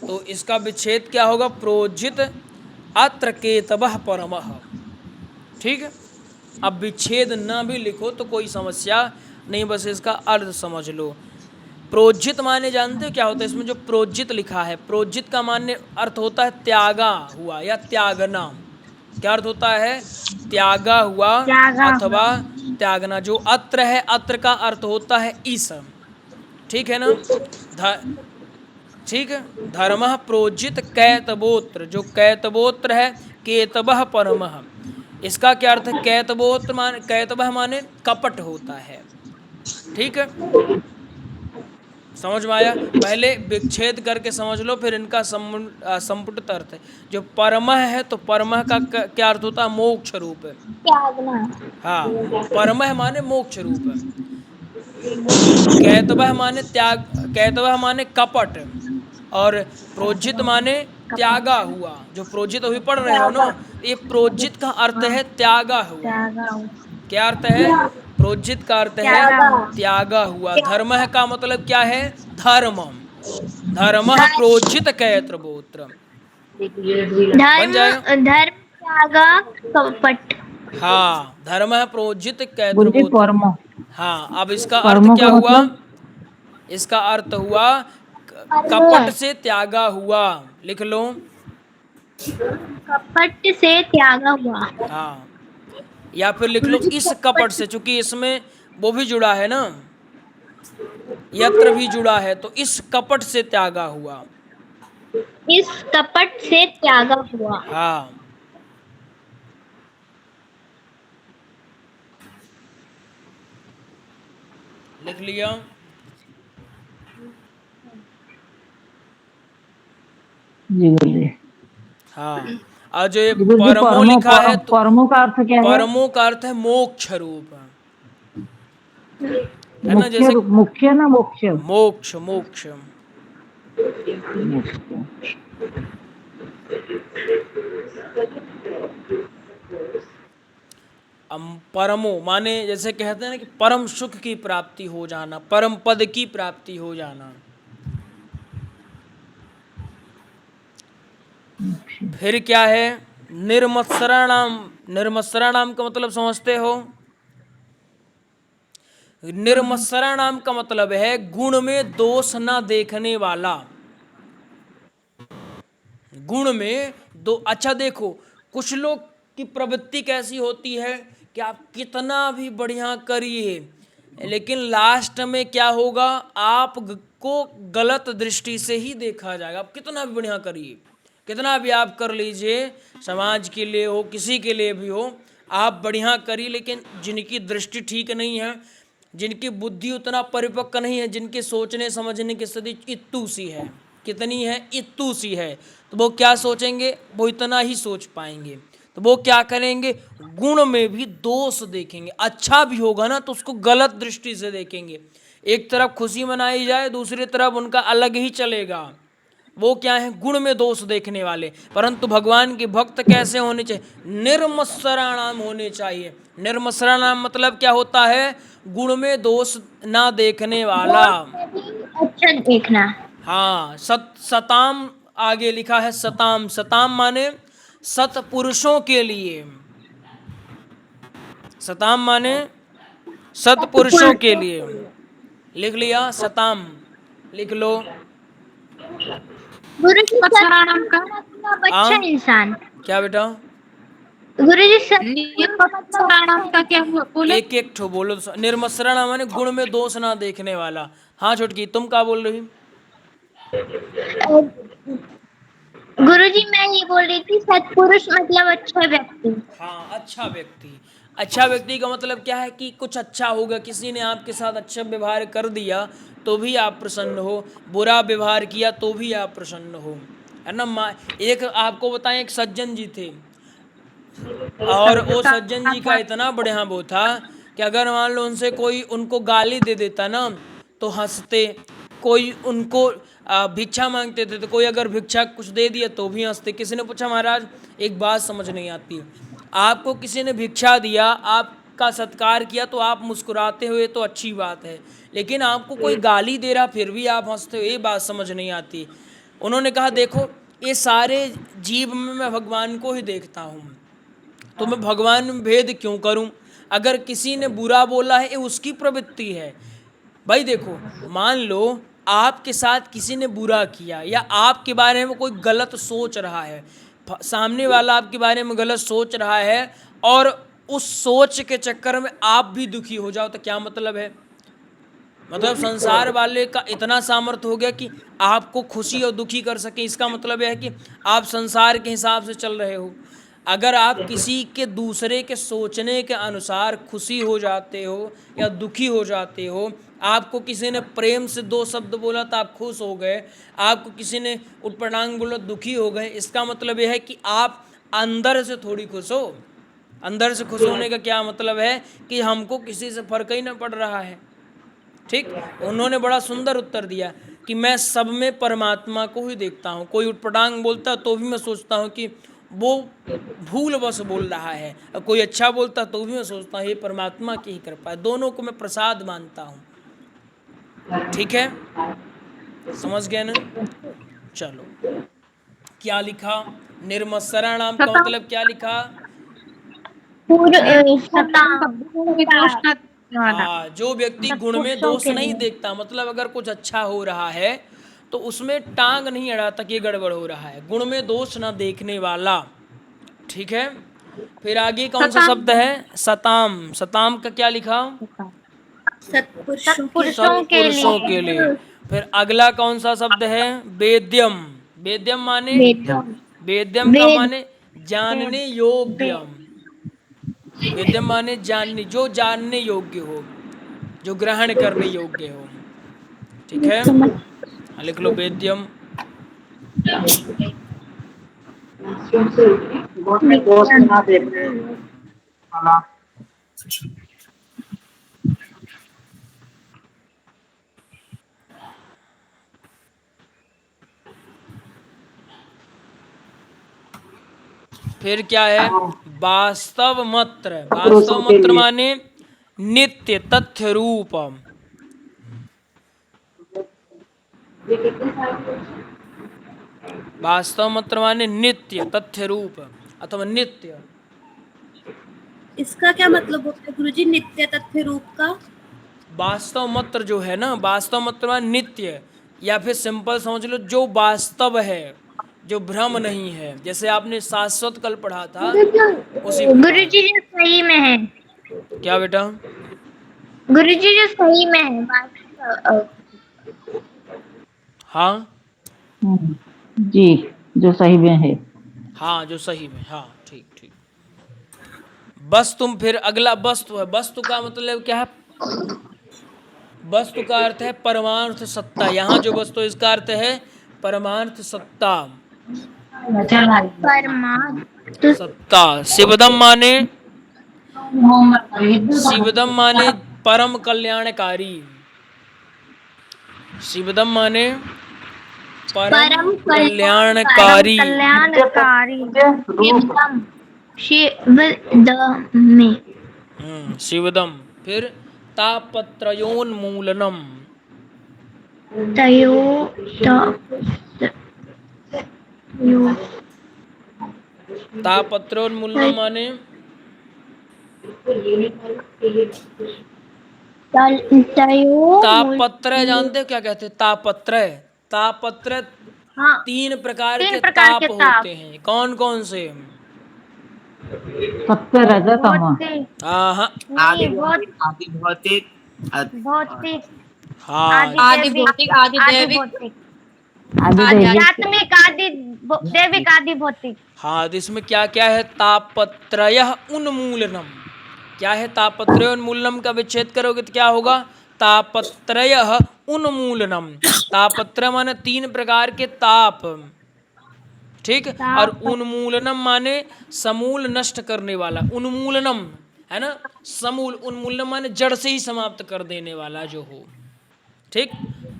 तो इसका विच्छेद क्या होगा? प्रोजित अत्र केतवः परमः। ठीक है, अब विच्छेद न भी लिखो तो कोई समस्या नहीं, बस इसका अर्थ समझ लो। प्रोजित माने जानते हो क्या होता है? इसमें जो प्रोजित लिखा है, प्रोजित का माने अर्थ होता है त्यागा हुआ या त्यागना। क्या अर्थ होता है? त्यागा हुआ अथवा त्यागना। जो अत्र है, अत्र का अर्थ होता है इस। ठीक है ना? ठीक है, धर्मः प्रोजित कैतवोत्र। जो कैतवोत्र है, केतवः परमः, इसका क्या अर्थ है? कैतवोत्र माने, कैतवः माने कपट होता है। ठीक है, समझ में आया? पहले विच्छेद करके समझ लो, फिर इनका संपुटित अर्थ है। जो परमः है, तो परमः का क्या अर्थ होता है? मोक्ष रूप है। हाँ, परमः माने मोक्ष रूप है। कैतवः माने त्याग, कैतवः माने कपट, और प्रोजित माने त्यागा हुआ। जो प्रोजित अभी पढ़ रहे हो ना, ये प्रोजित का अर्थ है त्यागा हुआ। क्या अर्थ है? प्रोजित का अर्थ है त्यागा हुआ। धर्म का मतलब क्या है? धर्म। धर्म प्रोजित कैत्रवोत्र बन जाएगा। धर्म त्यागा कपट। हाँ, धर्म प्रोजित गुरु जी कैत्रवोत्र। परमो। हाँ, अब इसका अर्थ परमो क्या का हुआ? मतलब? इसका अर्थ हुआ कपट से त्यागा हुआ। लिख लो। कपट से त्यागा हुआ। हाँ, या फिर लिख लो इस कपट से, चूंकि इसमें वो भी जुड़ा है ना, यत्र भी जुड़ा है, तो इस कपट से त्यागा हुआ। इस कपट से त्यागा हुआ। हाँ, लिख लिया। जी गुरु जी। हाँ, और जो ये गुरु जी परमो लिखा है, तो परमो का अर्थ क्या है? परमो का अर्थ है मोक्ष रूप, है ना? मुख्य जैसे मुख्य ना मोक्ष? मोक्ष, मोक्ष। परमो माने जैसे कहते हैं ना कि परम सुख की प्राप्ति हो जाना, परम पद की प्राप्ति हो जाना। फिर क्या है? निर्मत्सराणाम। निर्मत्सराणाम का मतलब समझते हो? निर्मत्सराणाम का मतलब है गुण में दोष ना देखने वाला। गुण में दो, अच्छा देखो, कुछ लोग की प्रवृत्ति कैसी होती है कि आप कितना भी बढ़िया करिए, लेकिन लास्ट में क्या होगा? आपको गलत दृष्टि से ही देखा जाएगा। आप कितना भी बढ़िया करिए, कितना भी आप कर लीजिए, समाज के लिए हो, किसी के लिए भी हो, आप बढ़िया करिए, लेकिन जिनकी दृष्टि ठीक नहीं है, जिनकी बुद्धि उतना परिपक्व नहीं है, जिनके सोचने समझने की स्थिति इत्तू सी है, कितनी है? इत्तू सी है, तो वो क्या सोचेंगे? वो इतना ही सोच पाएंगे। तो वो क्या करेंगे? गुण में भी दोष देखेंगे। अच्छा भी होगा ना तो उसको गलत दृष्टि से देखेंगे। एक तरफ खुशी मनाई जाए, दूसरी तरफ उनका अलग ही चलेगा। वो क्या है? गुण में दोष देखने वाले। परंतु भगवान के भक्त कैसे होने चाहिए? निर्मत्सराणाम होने चाहिए। निर्मत्सराणाम मतलब क्या होता है? गुण में दोष ना देखने वाला। अच्छा देखना। हाँ, सताम आगे लिखा है। सताम, सताम माने सत्पुरुषों के लिए। सताम माने सत्पुरुषों के लिए। लिख लिया सताम, लिख लो। गुरुजी सत्सराणाम का मतलब अच्छा इंसान। क्या बेटा? गुरुजी सत्सराणाम का क्या बोले? एक एक ठो बोलो। निर्मसरण माने गुण में दोष ना देखने वाला। हाँ छोटकी, तुम क्या बोल रही? गुरुजी मैं ये बोल रही थी सत्पुरुष मतलब अच्छा व्यक्ति। हाँ, अच्छा व्यक्ति। अच्छा व्यक्ति का मतलब क्या है कि कुछ अच्छा होगा, किसी ने आपके साथ अच्छा व्यवहार कर दिया तो भी आप प्रसन्न हो, बुरा व्यवहार किया तो भी आप प्रसन्न हो, है ना। एक आपको बताएं, एक सज्जन जी थे और वो सज्जन जी का इतना बढ़िया वो था कि अगर मान लो उनसे कोई उनको गाली दे देता ना तो हंसते, कोई उनको भिक्षा मांगते थे तो कोई अगर भिक्षा कुछ दे दिया तो भी हंसते। किसी ने पूछा महाराज एक बात समझ नहीं आती, आपको किसी ने भिक्षा दिया, आपका सत्कार किया तो आप मुस्कुराते हुए तो अच्छी बात है, लेकिन आपको कोई गाली दे रहा फिर भी आप हंसते हो, ये बात समझ नहीं आती। उन्होंने कहा देखो ये सारे जीव में मैं भगवान को ही देखता हूँ, तो मैं भगवान में भेद क्यों करूं? अगर किसी ने बुरा बोला है ये उसकी प्रवृत्ति है। भाई देखो, मान लो आपके साथ किसी ने बुरा किया या आपके बारे में कोई गलत सोच रहा है, सामने वाला आपके बारे में गलत सोच रहा है और उस सोच के चक्कर में आप भी दुखी हो जाओ तो क्या मतलब है? मतलब संसार वाले का इतना सामर्थ्य हो गया कि आपको खुशी और दुखी कर सके, इसका मतलब यह है कि आप संसार के हिसाब से चल रहे हो। अगर आप किसी के दूसरे के सोचने के अनुसार खुशी हो जाते हो या दुखी हो जाते हो, आपको किसी ने प्रेम से दो शब्द बोला तो आप खुश हो गए, आपको किसी ने उटपटांग बोला दुखी हो गए, इसका मतलब यह है कि आप अंदर से थोड़ी खुश हो। अंदर से खुश होने का क्या मतलब है कि हमको किसी से फर्क ही ना पड़ रहा है। ठीक, उन्होंने बड़ा सुंदर उत्तर दिया कि मैं सब में परमात्मा को ही देखता हूँ। कोई उटपटांग बोलता तो भी मैं सोचता हूँ कि वो भूल बस बोल रहा है, और कोई अच्छा बोलता तो भी मैं सोचता हूँ ये परमात्मा की ही कृपा है। दोनों को मैं प्रसाद मानता हूँ। ठीक है, समझ गए ना? चलो, क्या लिखा? निर्मत्सराणाम का मतलब क्या लिखा? हाँ, जो व्यक्ति गुण में दोष नहीं देखता, मतलब अगर कुछ अच्छा हो रहा है तो उसमें टांग नहीं अड़ाता कि ये गड़बड़ हो रहा है, गुण में दोष ना देखने वाला। ठीक है, फिर आगे कौन सा शब्द है? सताम। सताम का क्या लिखा? सत्पुरुषों के लिए। फिर अगला कौन सा शब्द है? वेद्यम। वेद्यम माने वेद्यम का माने जानने योग्य। वेद्यम माने जानने, जो जानने योग्य हो, जो ग्रहण करने योग्य हो। ठीक है, लिख लो वेद्यम। फिर क्या है? वास्तव मात्र। वास्तव मात्र माने नित्य तथ्य रूप। वास्तव मात्र माने नित्य तथ्य रूप अथवा नित्य। इसका क्या मतलब होता है गुरुजी, नित्य तथ्य रूप का? वास्तव मात्र जो है ना, वास्तव मात्र माने नित्य, या फिर सिंपल समझ लो जो वास्तव है, जो भ्रम नहीं है। जैसे आपने शाश्वत कल पढ़ा था उसी गुरुजी जो सही में है। क्या बेटा? गुरुजी जो सही में है। हाँ जी, जो सही में है। हाँ, जो सही में। हाँ, ठीक ठीक। वस्तु, फिर अगला वस्तु है। वस्तु का मतलब क्या है? वस्तु का अर्थ है परमार्थ सत्ता। यहाँ जो वस्तु इसका अर्थ है परमार्थ सत्ता। सत्ता। शिवदम माने, शिवदम माने परम कल्याणकारी। शिवदम माने परम कल्याणकारी। शिवदम। फिर तापत्रयोन्मूलनम। तापत्रोन्मूलनम माने तापत्रय जानते हो क्या कहते हैं? तापत्रय, तापत्रय हाँ, 3 प्रकार 3 के प्रकार के ताप ताप। होते हैं। कौन कौन से? सत्य रज तम। भौतिक हाँ आदि नहीं, भौतिक, आदि भौतिक, भौतिक, हाँ, आदि भौतिक, आदि भौतिक, आदि दैविक। आध्यात्मिक, आदि दैविक, आदि भौतिक। हाँ। तो इसमें क्या क्या है? तापत्रय उन्मूलनम। क्या है? तापत्रय उन्मूलनम का विच्छेद करोगे तो क्या होगा? तापत्रय उन्मूलनम। तापत्रय माने 3 प्रकार के ताप, ठीक। और उन्मूलनम माने समूल नष्ट करने वाला, उन्मूलनम है ना, समूल। उन्मूलनम माने जड़ से ही समाप्त कर देने वाला जो हो, ठीक।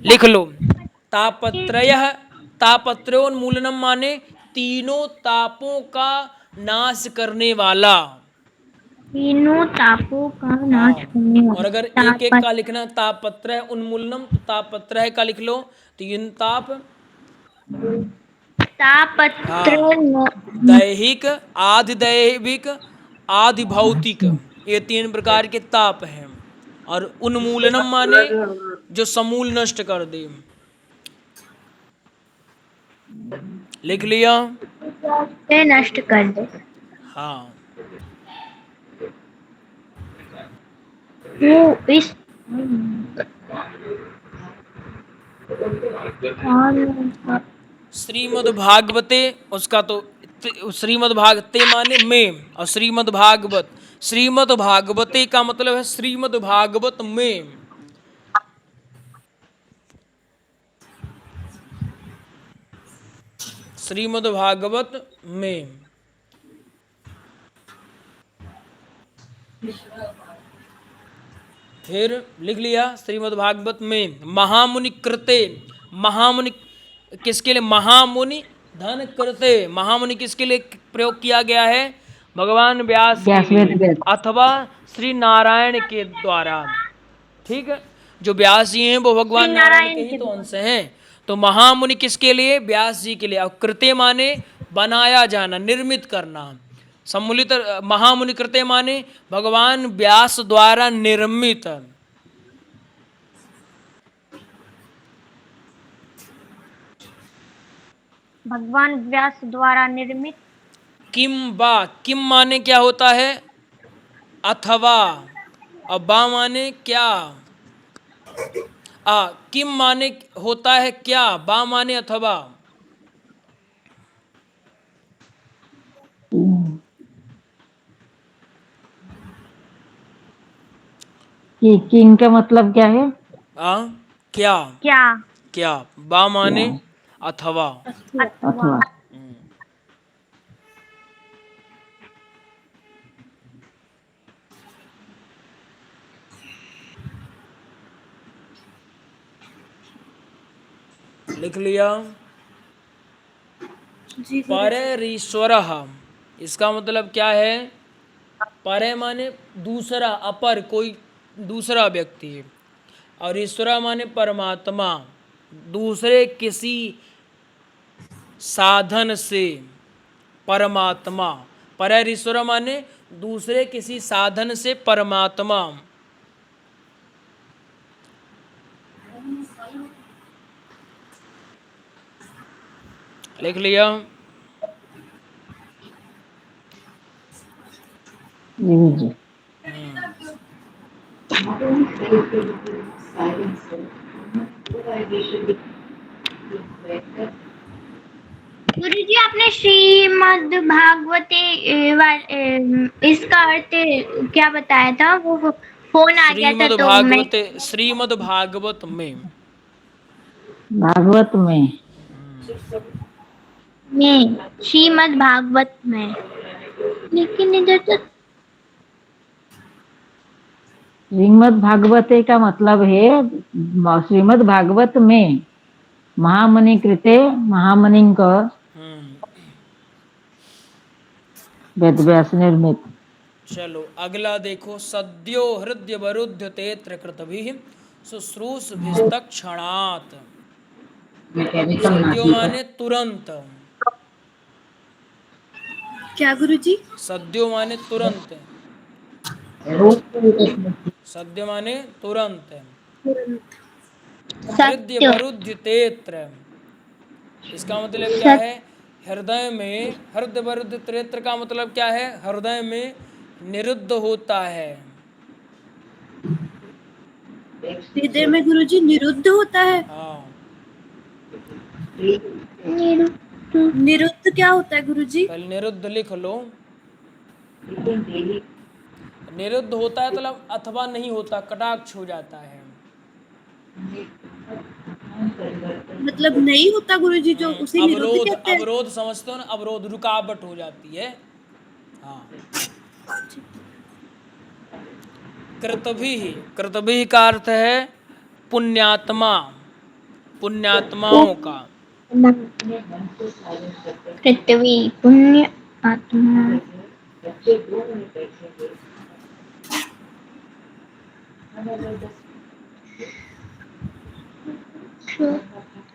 लिख लो, तापत्रय, तापत्रोन्मूलनम माने तीनों तापों का नाश करने वाला। तीनों तापों का हाँ। नाश करने और अगर वाला। एक एक का लिखना तापत्रय उन्मूलनम, तो तापत्रय का लिख लो 3 ताप। हाँ, दैहिक, आधिदैविक, आधि भौतिक, ये 3 प्रकार के ताप हैं। और उन्मूलनम माने जो समूल नष्ट कर दे। लिख लिया? से नष्ट कर दे। हाँ। वो इस श्रीमद् भागवते, उसका तो श्रीमद् भागवते माने में, और श्रीमद् भागवत, श्रीमद् भागवते का मतलब है श्रीमद् भागवत में। श्रीमद् भागवत में। फिर लिख लिया श्रीमद् भागवत में। महामुनि कृते, महामुनि किसके लिए? महामुनि धन कृते। महामुनि किसके लिए प्रयोग किया गया है? भगवान व्यास के लिए, अथवा श्री नारायण के द्वारा, ठीक है। जो व्यास जी हैं वो भगवान नारायण के ही तो अंश हैं। तो महामुनि किसके लिए? व्यास जी के लिए। और कृते माने बनाया जाना, निर्मित करना। सम्मिलित महामुनि कृते माने भगवान व्यास द्वारा निर्मित। भगवान व्यास द्वारा निर्मित। किम बा, किम माने क्या होता है? अथवा। और बा माने क्या? किम माने होता है क्या, बा माने अथवा। किंग का मतलब क्या है? क्या, क्या, क्या। बा माने अथवा। अथवा। लिख लिया? परेरीश्वर, इसका मतलब क्या है? परे माने दूसरा, अपर, कोई दूसरा व्यक्ति। और ईश्वर माने परमात्मा, दूसरे किसी साधन से परमात्मा। परेरीश्वर माने दूसरे किसी साधन से परमात्मा। लिख लिया? जी। गुरु जी, आपने श्रीमद् भागवते इसका अर्थ क्या बताया था? वो फोन आ गया था तो मैं। श्रीमद् भागवत में, भागवत में, श्रीमद् भागवत में। लेकिन इधर तो श्रीमद् भागवते का मतलब है श्रीमद् भागवत में महामुनि कृते, महामुनि को वेद व्यास निर्मित। चलो अगला देखो। सद्यो हृदय वरुद्ध तेत्र कृतभिः शुश्रूषभिस्तक्षणात्। सद्यो माने तुरंत, क्या गुरुजी? सद्यो माने तुरंत, सद्य माने तुरंत। हृदय सत्य वरुद्ध तेत्र, इसका मतलब क्या सत्य है? हृदय में, हृदय वरुद्ध त्रेत्र का मतलब क्या है? हृदय में निरुद्ध होता है। हृदय में गुरुजी निरुद्ध होता है? हाँ, निरुद्ध क्या होता है गुरुजी? पहले निरुद्ध लिख लो। निरुद्ध होता है मतलब अथवा नहीं होता, कटाक्ष हो जाता है। मतलब नहीं होता गुरुजी, जो उसे निरुद्ध अवरोध, कहते हैं? अवरोध समझते हो ना? अवरोध, रुकावट हो जाती है। हाँ। कृतभिः, कृतभिः का अर्थ है पुण्यात्मा, पुण्यात्माओं का। पृथ्वी पुण्य आत्मा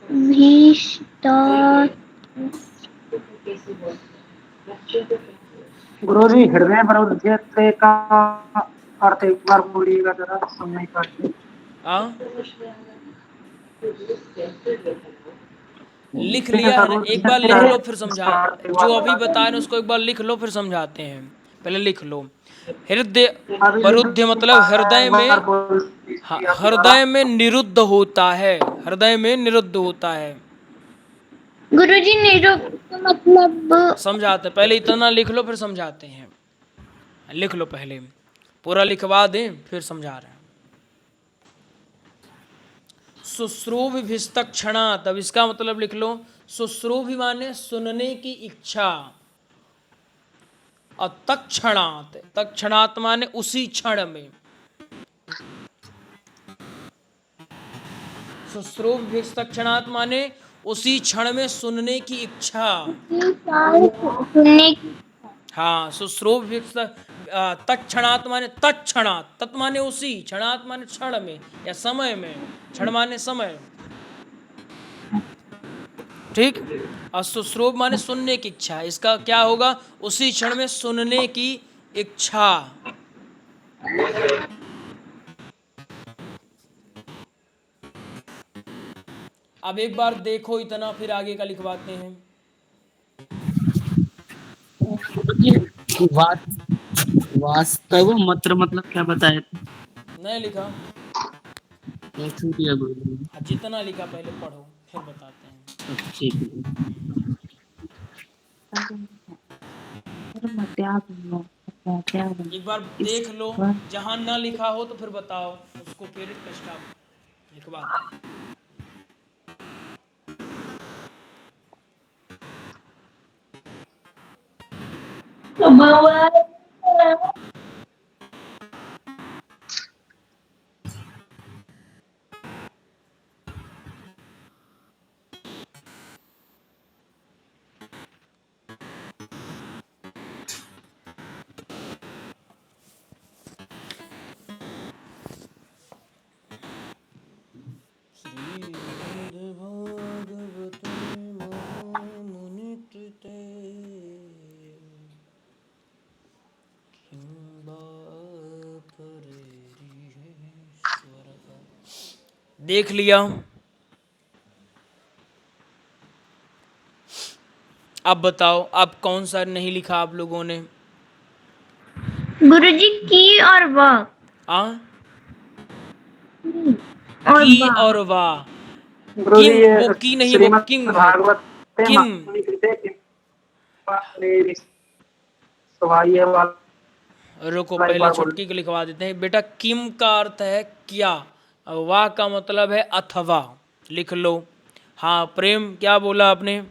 भीष्टा गुरुजी हृदय वरुद्ध का अर्थ एक बार बोलिएगा जरा, सुन नहीं पाते। लिख लिया है ना? एक बार लिख लो फिर समझा, जो अभी बताए ना उसको एक बार लिख लो फिर समझाते हैं। पहले लिख लो। हृदय वरुद्ध मतलब हृदय में, हाँ, हृदय में निरुद्ध होता है, हृदय में निरुद्ध होता है। गुरुजी निरुक्त मतलब समझाते, पहले इतना लिख लो फिर समझाते हैं। लिख लो, पहले पूरा लिखवा दें फिर समझा रहे हैं। शुश्रूभिस्तक्षणात्, अब इसका मतलब लिख लो। शुश्रूभि माने सुनने की इच्छा, और तक्षणात्, तक्षणात् माने उसी क्षण में। शुश्रूभिस्तक्षणात् माने उसी क्षण में सुनने की इच्छा। सुनने की हाँ, शुश्रूभ तत्क्षणात् माने तत्क्षणात्, तत् माने उसी, क्षणात् माने क्षण में या समय में, क्षण माने समय, ठीक। और शुश्रूभ माने सुनने की इच्छा, इसका क्या होगा? उसी क्षण में सुनने की इच्छा। अब एक बार देखो इतना, फिर आगे का लिखवाते हैं। वास्तव मात्र मतलब क्या बताए थे? नहीं लिखा? तो छूट गया गुरुजी। जितना लिखा पहले पढ़ो फिर बताते हैं। ठीक है। एक बार देख लो, जहां ना लिखा हो तो फिर बताओ, उसको पीरियड का स्टॉप लिखवाते हैं। देख लिया? अब बताओ, अब कौन सा नहीं लिखा आप लोगों ने? गुरुजी की और वह की और वाह। किम, वो की नहीं, वो किम है। किम, रुको पहले छुटकी को लिखवा देते हैं बेटा। किम का अर्थ है क्या, वाह का मतलब है अथवा। लिख लो। हाँ प्रेम, क्या बोला आपने?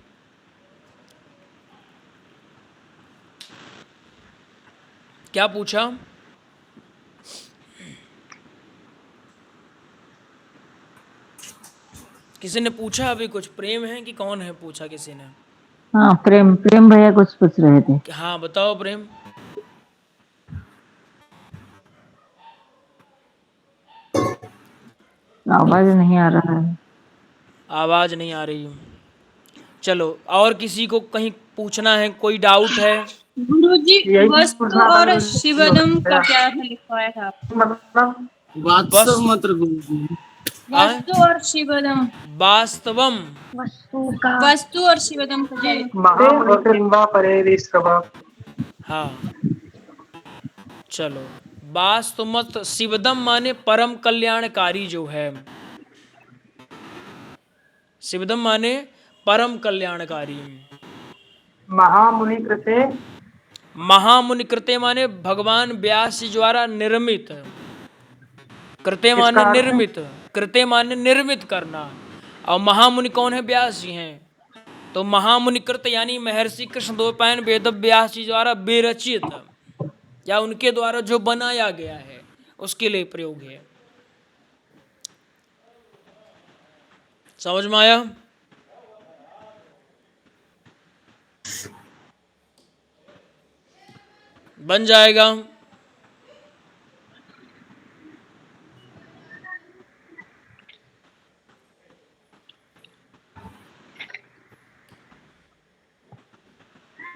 क्या पूछा? किसी ने पूछा अभी कुछ? प्रेम है कि कौन है? पूछा किसी ने? हाँ प्रेम, प्रेम भैया कुछ पूछ रहे थे। हाँ बताओ प्रेम। आवाज नहीं आ रहा है। आवाज नहीं आ रही। चलो, और किसी को कहीं पूछना है, कोई डाउट है? गुरुजी यही वस्तु पूछना था और गुरुजी। शिवदम का क्या अर्थ लिखवाया था आपने? मतलब वात्सव मंत्र गुरुजी। वस्तु और शिवदम, वास्तवम। वस्तु और शिवदम का क्या लिखवाया? महामुनिकृम्बा परेरिष्टभा। हाँ चलो, वास्तुमत शिवदम माने परम कल्याणकारी जो है, शिवदम माने परम कल्याणकारी। महामुनि कृते महामुनि कृते माने भगवान व्यास जी द्वारा निर्मित, कृते माने इसका अर्थ है? निर्मित, कृते माने निर्मित करना, और महामुनि कौन है? व्यास जी हैं। तो महामुनि कृत यानी महर्षि कृष्णद्वैपायन वेद व्यास जी द्वारा विरचित या उनके द्वारा जो बनाया गया है उसके लिए प्रयोग है। समझ में आया? बन जाएगा।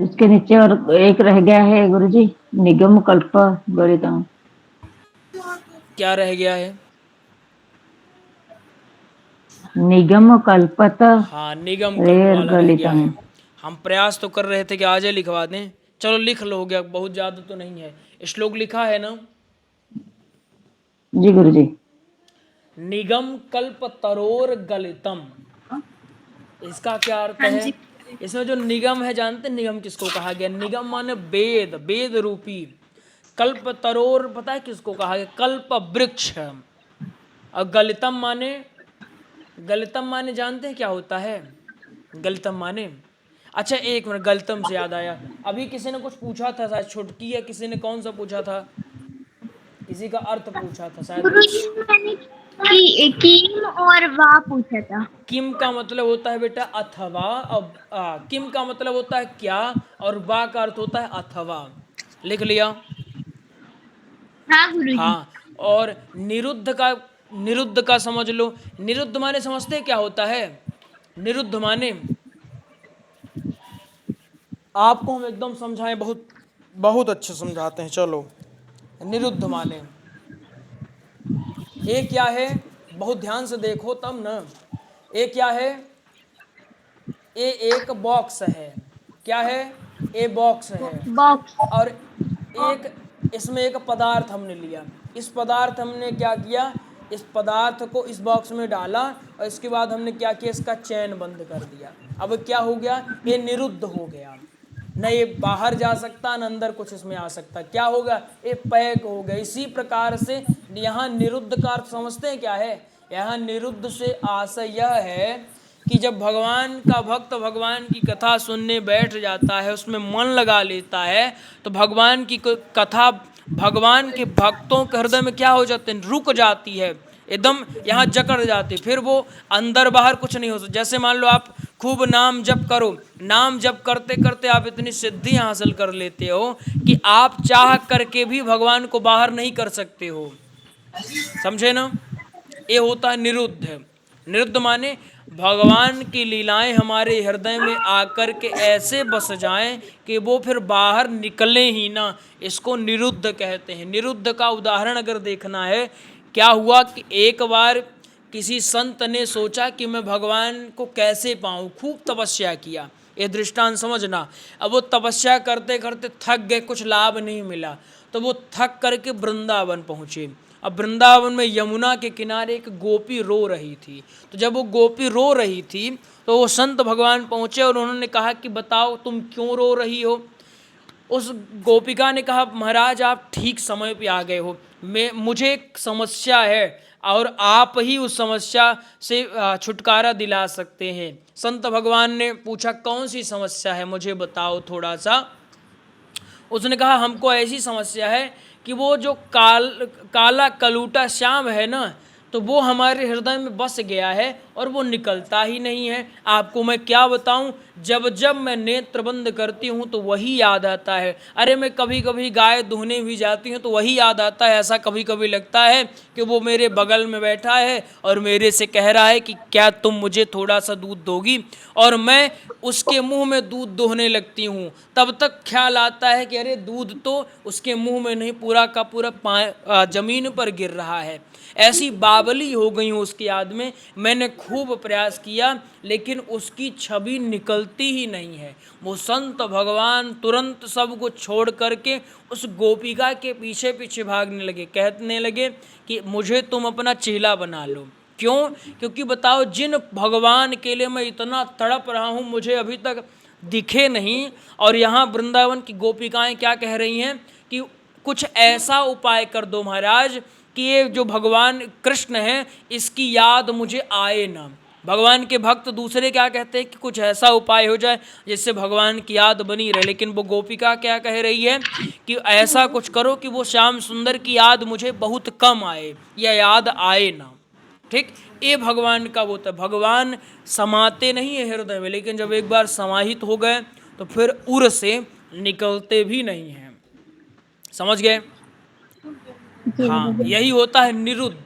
उसके नीचे और एक रह गया है गुरुजी, निगम कल्प गणितम। क्या रह गया है? निगम कल्पत हाँ, निगम कल्प वाला रह गया है। हम प्रयास तो कर रहे थे कि आज ही लिखवा दें, चलो लिख लो, हो गया, बहुत ज्यादा तो नहीं है। श्लोक लिखा है ना? जी गुरुजी। निगम कल्प तरोर गलितम, इसका क्या अर्थ है? इसमें जो निगम है, जानते निगम किसको कहा गया? निगम माने वेद, वेद रूपी। कल्प तरोर पता है किसको कहा गया? कल्प वृक्ष। और गलितम माने, गलितम माने जानते हैं क्या होता है? गलितम माने, अच्छा एक मिनट, गलितम से याद आया, अभी किसी ने कुछ पूछा था शायद, छुटकी या किसी ने कौन सा पूछा था, किसी का अर्थ पूछा था शायद। गुरुजी मैंने कीम और वा पूछा था। किम का मतलब होता है बेटा अथवा, और किम का मतलब होता है क्या, और वा का अर्थ होता है अथवा। लिख लिया? हाँ गुरुजी। हाँ, और निरुद्ध का समझ लो। निरुद्ध माने समझते क्या होता है? निरुद्ध माने, आपको हम एकदम समझाएं, बहुत बहुत अच्छे समझाते हैं, चलो। निरुद्ध माने ये क्या है? बहुत ध्यान से देखो तब ना। ये क्या है? ये एक बॉक्स है। क्या है? ये बॉक्स है। बॉक्स। और एक इसमें एक पदार्थ हमने लिया। इस पदार्थ हमने क्या किया? इस पदार्थ को इस बॉक्स में डाला, और इसके बाद हमने क्या किया? इसका चैन बंद कर दिया। अब क्या हो गया? ये निरुद्ध हो गया, न ये बाहर जा सकता, न अंदर कुछ इसमें आ सकता। क्या होगा? ये पैक हो गया। इसी प्रकार से यहाँ निरुद्ध का अर्थ समझते हैं क्या है? यहाँ निरुद्ध से आशय यह है कि जब भगवान का भक्त भगवान की कथा सुनने बैठ जाता है, उसमें मन लगा लेता है, तो भगवान की कथा भगवान के भक्तों के हृदय में क्या हो जाते हैं? रुक जाती है, एकदम यहाँ जकड़ जाती, फिर वो अंदर बाहर कुछ नहीं हो सकता। जैसे मान लो आप खूब नाम जप करो, नाम जप करते करते आप इतनी सिद्धि हासिल कर लेते हो कि आप चाह करके भी भगवान को बाहर नहीं कर सकते हो। समझे ना? ये होता है निरुद्ध। निरुद्ध माने भगवान की लीलाएं हमारे हृदय में आकर के ऐसे बस जाएं कि वो फिर बाहर निकले ही ना, इसको निरुद्ध कहते हैं। निरुद्ध का उदाहरण अगर देखना है, क्या हुआ कि एक बार किसी संत ने सोचा कि मैं भगवान को कैसे पाऊं, खूब तपस्या किया। ये दृष्टांत समझना। अब वो तपस्या करते करते थक गए, कुछ लाभ नहीं मिला, तो वो थक करके वृंदावन पहुँचे। अब वृंदावन में यमुना के किनारे एक गोपी रो रही थी। तो जब वो गोपी रो रही थी तो वो संत भगवान पहुँचे और उन्होंने कहा कि बताओ तुम क्यों रो रही हो। उस गोपिका ने कहा महाराज आप ठीक समय पे आ गए हो, मुझे एक समस्या है और आप ही उस समस्या से छुटकारा दिला सकते हैं। संत भगवान ने पूछा कौन सी समस्या है, मुझे बताओ थोड़ा सा। उसने कहा हमको ऐसी समस्या है कि वो जो काला कलूटा श्याम है ना, तो वो हमारे हृदय में बस गया है और वो निकलता ही नहीं है। आपको मैं क्या बताऊं, जब जब मैं नेत्र बंद करती हूँ तो वही याद आता है। अरे मैं कभी कभी गाय दुहने भी जाती हूँ तो वही याद आता है। ऐसा कभी कभी लगता है कि वो मेरे बगल में बैठा है और मेरे से कह रहा है कि क्या तुम मुझे थोड़ा सा दूध दोगी, और मैं उसके मुंह में दूध दोहने लगती हूँ। तब तक ख्याल आता है कि अरे दूध तो उसके मुंह में नहीं, पूरा का पूरा जमीन पर गिर रहा है। ऐसी बावली हो गई हूँ उसकी याद में। मैंने खूब प्रयास किया लेकिन उसकी छवि निकलती ही नहीं है। वो संत भगवान तुरंत सब कुछ छोड़ करके उस गोपिका के पीछे पीछे भागने लगे, कहने लगे कि मुझे तुम अपना चेला बना लो। क्यों? क्योंकि बताओ, जिन भगवान के लिए मैं इतना तड़प रहा हूँ मुझे अभी तक दिखे नहीं, और यहाँ वृंदावन की गोपिकाएं क्या कह रही हैं कि कुछ ऐसा उपाय कर दो महाराज कि ये जो भगवान कृष्ण हैं इसकी याद मुझे आए ना। भगवान के भक्त दूसरे क्या कहते हैं कि कुछ ऐसा उपाय हो जाए जिससे भगवान की याद बनी रहे, लेकिन वो गोपिका क्या कह रही है कि ऐसा कुछ करो कि वो श्याम सुंदर की याद मुझे बहुत कम आए या याद आए ना। ठीक, ये भगवान का वो था। भगवान समाते नहीं है हृदय में, लेकिन जब एक बार समाहित हो गए तो फिर उर से निकलते भी नहीं हैं। समझ गए? हाँ, यही होता है निरुद्ध।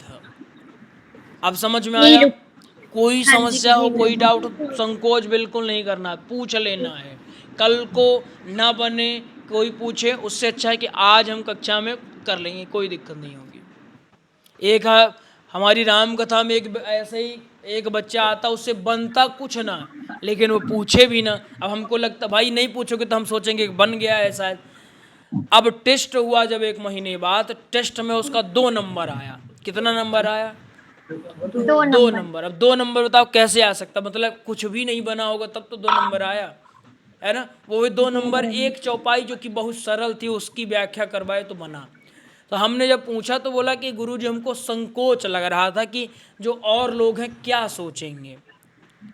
अब समझ में आया? कोई समस्या हो, कोई डाउट, संकोच बिल्कुल नहीं करना, पूछ लेना है। कल को ना बने कोई पूछे, उससे अच्छा है कि आज हम कक्षा में कर लेंगे, कोई दिक्कत नहीं होगी। एक हमारी राम कथा में एक ऐसे ही एक बच्चा आता, उससे बनता कुछ ना, लेकिन वो पूछे भी ना। अब हमको लगता भाई नहीं पूछोगे तो हम सोचेंगे बन गया है शायद। अब टेस्ट हुआ जब 1 महीने बाद, टेस्ट में उसका 2 नंबर आया। कितना नंबर आया? 2 नंबर। अब 2 नंबर बताओ कैसे आ सकता? मतलब कुछ भी नहीं बना होगा तब तो 2 नंबर आया है ना। वो भी 2 नंबर एक चौपाई जो कि बहुत सरल थी उसकी व्याख्या करवाए तो बना। तो हमने जब पूछा तो बोला कि गुरुजी हमको संकोच लग रहा था कि जो और लोग हैं क्या सोचेंगे,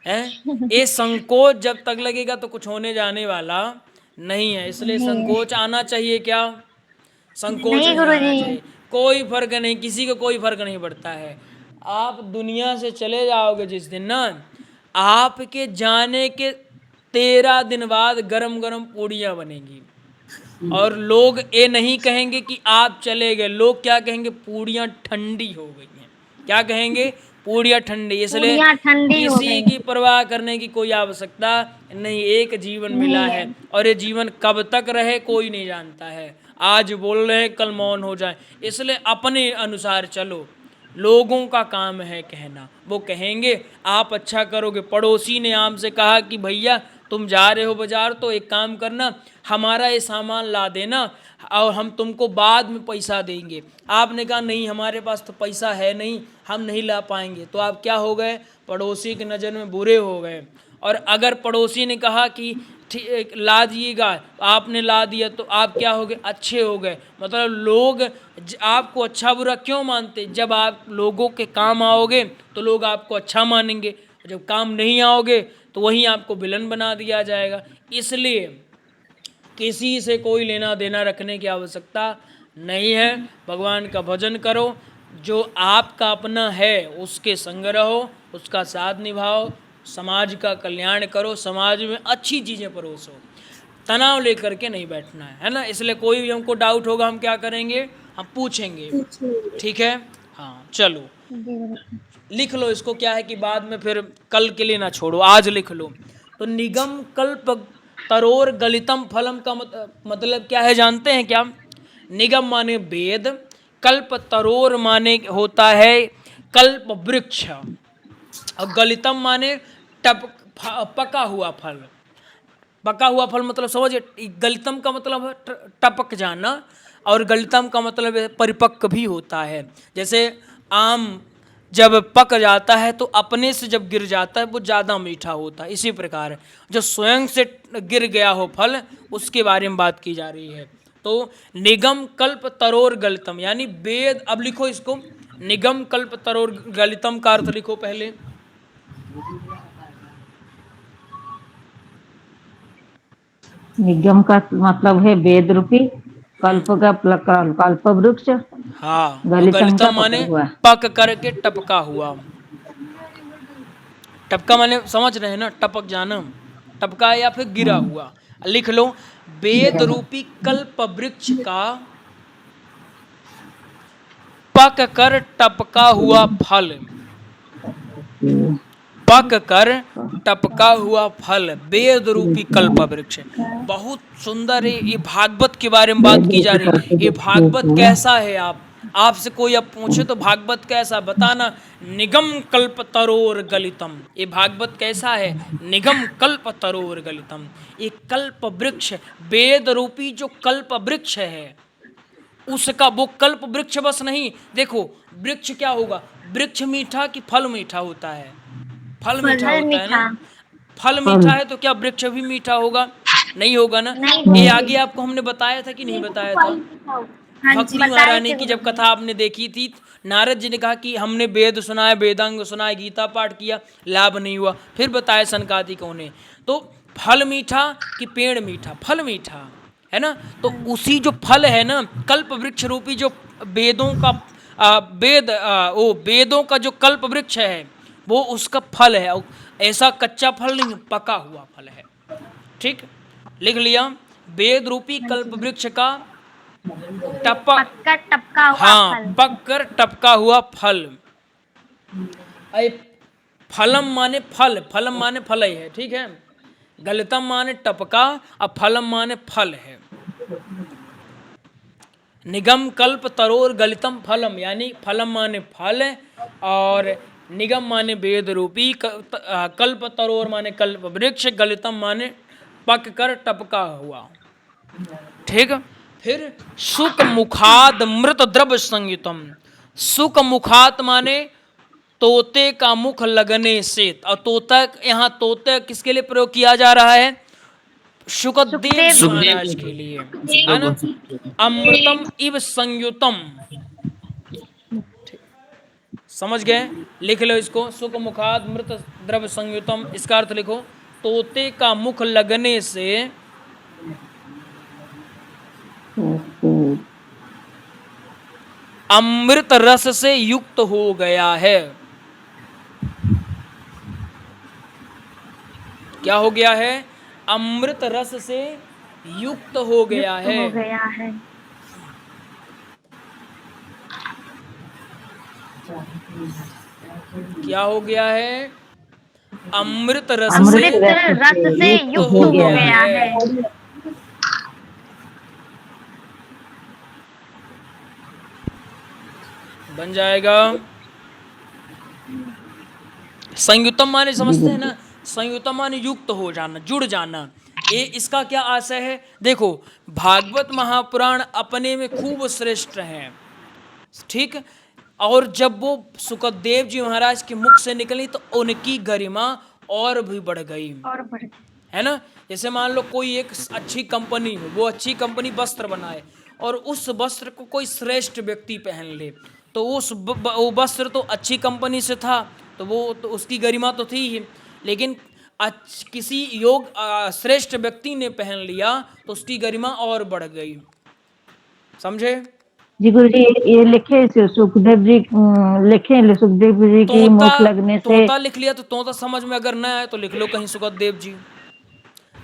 हैं? ये संकोच जब तक लगेगा तो कुछ होने जाने वाला नहीं है, इसलिए संकोच आना चाहिए। क्या संकोच नहीं आना चाहिए? कोई फर्क नहीं, किसी को कोई फर्क नहीं पड़ता है। आप दुनिया से चले जाओगे जिस दिन ना, आपके जाने के 13 दिन बाद गरम गरम पूड़ियाँ बनेंगी, और लोग ये नहीं कहेंगे कि आप चले गए, लोग क्या कहेंगे? पूड़ियाँ ठंडी हो गई हैं। क्या कहेंगे? पूड़ियाँ ठंडी। इसलिए किसी की परवाह करने की कोई आवश्यकता नहीं। एक जीवन मिला है और ये जीवन कब तक रहे कोई नहीं जानता है। आज बोल रहे हैं कल मौन हो जाए, इसलिए अपने अनुसार चलो। लोगों का काम है कहना, वो कहेंगे आप अच्छा करोगे। पड़ोसी ने आपसे कहा कि भैया तुम जा रहे हो बाजार तो एक काम करना, हमारा ये सामान ला देना और हम तुमको बाद में पैसा देंगे। आपने कहा नहीं हमारे पास तो पैसा है नहीं, हम नहीं ला पाएंगे। तो आप क्या हो गए? पड़ोसी की नज़र में बुरे हो गए। और अगर पड़ोसी ने कहा कि ठीक ला दिएगा, आपने ला दिया, तो आप क्या हो गए? अच्छे हो गए। मतलब लोग आपको अच्छा बुरा क्यों मानते? जब आप लोगों के काम आओगे तो लोग आपको अच्छा मानेंगे, जब काम नहीं आओगे तो वहीं आपको विलन बना दिया जाएगा। इसलिए किसी से कोई लेना देना रखने की आवश्यकता नहीं है। भगवान का भजन करो, जो आपका अपना है उसके संग रहो, उसका साथ निभाओ, समाज का कल्याण करो, समाज में अच्छी चीज़ें परोसो। तनाव लेकर के नहीं बैठना है ना। इसलिए कोई भी हमको डाउट होगा हम क्या करेंगे? हम पूछेंगे। ठीक है? हाँ चलो लिख लो इसको। क्या है कि बाद में फिर कल के लिए ना छोड़ो, आज लिख लो। तो निगम कल्प तरोर गलितम फलम का मतलब क्या है जानते हैं क्या? निगम माने वेद, कल्प तरोर माने होता है कल्प वृक्ष, और गलितम माने पका हुआ फल। पका हुआ फल मतलब समझिए, गलितम का मतलब है टपक जाना, और गलितम का मतलब परिपक्व भी होता है। जैसे आम जब पक जाता है तो अपने से जब गिर जाता है वो ज़्यादा मीठा होता है। इसी प्रकार जो स्वयं से गिर गया हो फल, उसके बारे में बात की जा रही है। तो निगम कल्प तरोर गलितम यानी वेद। अब लिखो इसको, निगम कल्प तरोर गलितम का अर्थ लिखो पहले। निगम का मतलब है वेद रूपी, कल्प का कल्प वृक्ष। हाँ, गलितम माने पक करके टपका हुआ। टपका माने समझ रहे हैं ना, टपक जाना। टपका या फिर गिरा हुआ। लिख लो, वेद रूपी कल्प वृक्ष का पक कर टपका हुआ फल, पक कर टपका हुआ फल, वेद रूपी कल्प वृक्ष। बहुत सुंदर है। ये भागवत के बारे में बात की जा रही है। ये भागवत कैसा है? आपसे कोई अब पूछे तो भागवत कैसा, बताना। निगम कल्प तरोर गलितम। ये भागवत कैसा है? निगम कल्प तरोर गलितम। ये कल्प वृक्ष, वेद रूपी जो कल्प वृक्ष है उसका, वो कल्प वृक्ष बस नहीं, देखो वृक्ष क्या होगा, वृक्ष मीठा कि फल मीठा होता है? फल मीठा होता है ना। फल मीठा है तो क्या वृक्ष भी मीठा होगा? नहीं होगा ना। ये आगे आपको हमने बताया था कि नहीं बताया था? भक्ति महारानी की जब कथा आपने देखी थी, नारद जी ने कहा कि हमने वेद सुना है, वेदांग सुना है, गीता पाठ किया, लाभ नहीं हुआ। फिर बताया सनकादिकों ने। तो फल मीठा कि पेड़ मीठा? फल मीठा है ना। तो उसी जो फल है ना, कल्प वृक्ष रूपी जो वेदों का वेदों का जो कल्प वृक्ष है वो उसका फल है। ऐसा कच्चा फल नहीं, पका हुआ फल है। ठीक, लिख लिया, वेद रूपी कल्प वृक्ष का टपका हुआ फल। पक कर टपका हुआ फल। फलम माने फल, फलम माने फल ही है। ठीक है, गलितम माने टपका और फलम माने फल है। निगम कल्प तरोर गलितम फलम, यानी फलम माने फल और निगम माने वेद रूपी, कल्प तरोर माने कल्प वृक्ष, गलितम माने पक कर टपका हुआ। ठीक, फिर सुख मुखाद मृत द्रव्य संयुतम। सुख मुखात माने तोते का मुख लगने से, और तोता, यहाँ तोते किसके लिए प्रयोग किया जा रहा है? सुखदेव महाराज के लिए, है ना। अमृतम इव संयुतम, समझ गए? लिख लो इसको, सुख मुखाद मृत द्रव्य संयुतम। इसका अर्थ लिखो, तोते का मुख लगने से अमृत रस से युक्त हो गया है। क्या हो गया है? अमृत रस से युक्त हो गया है। क्या हो गया है? अमृत रस से युक्त हो गया है। बन जाएगा। संयुतम माने समझते हैं ना, संयुतम माने युक्त हो जाना, जुड़ जाना। ये इसका क्या आशय है? देखो, भागवत महापुराण अपने में खूब श्रेष्ठ है। ठीक, और जब वो सुखदेव जी महाराज के मुख से निकली तो उनकी गरिमा और भी बढ़ गई, है ना। जैसे मान लो कोई एक अच्छी कंपनी हो, वो अच्छी कंपनी वस्त्र बनाए और उस वस्त्र को कोई श्रेष्ठ व्यक्ति पहन ले, तो वो वस्त्र तो अच्छी कंपनी से था, तो वो तो उसकी गरिमा तो थी ही, लेकिन किसी योग श्रेष्ठ व्यक्ति ने पहन लिया तो उसकी गरिमा और बढ़ गई। समझे जी गुरु जी? ये लिखे सुखदेव जी, लिखे सुखदेव जी की मुख लगने से। तोता लिख लिया तो तोता समझ में अगर न आए तो लिख लो कहीं सुखदेव जी।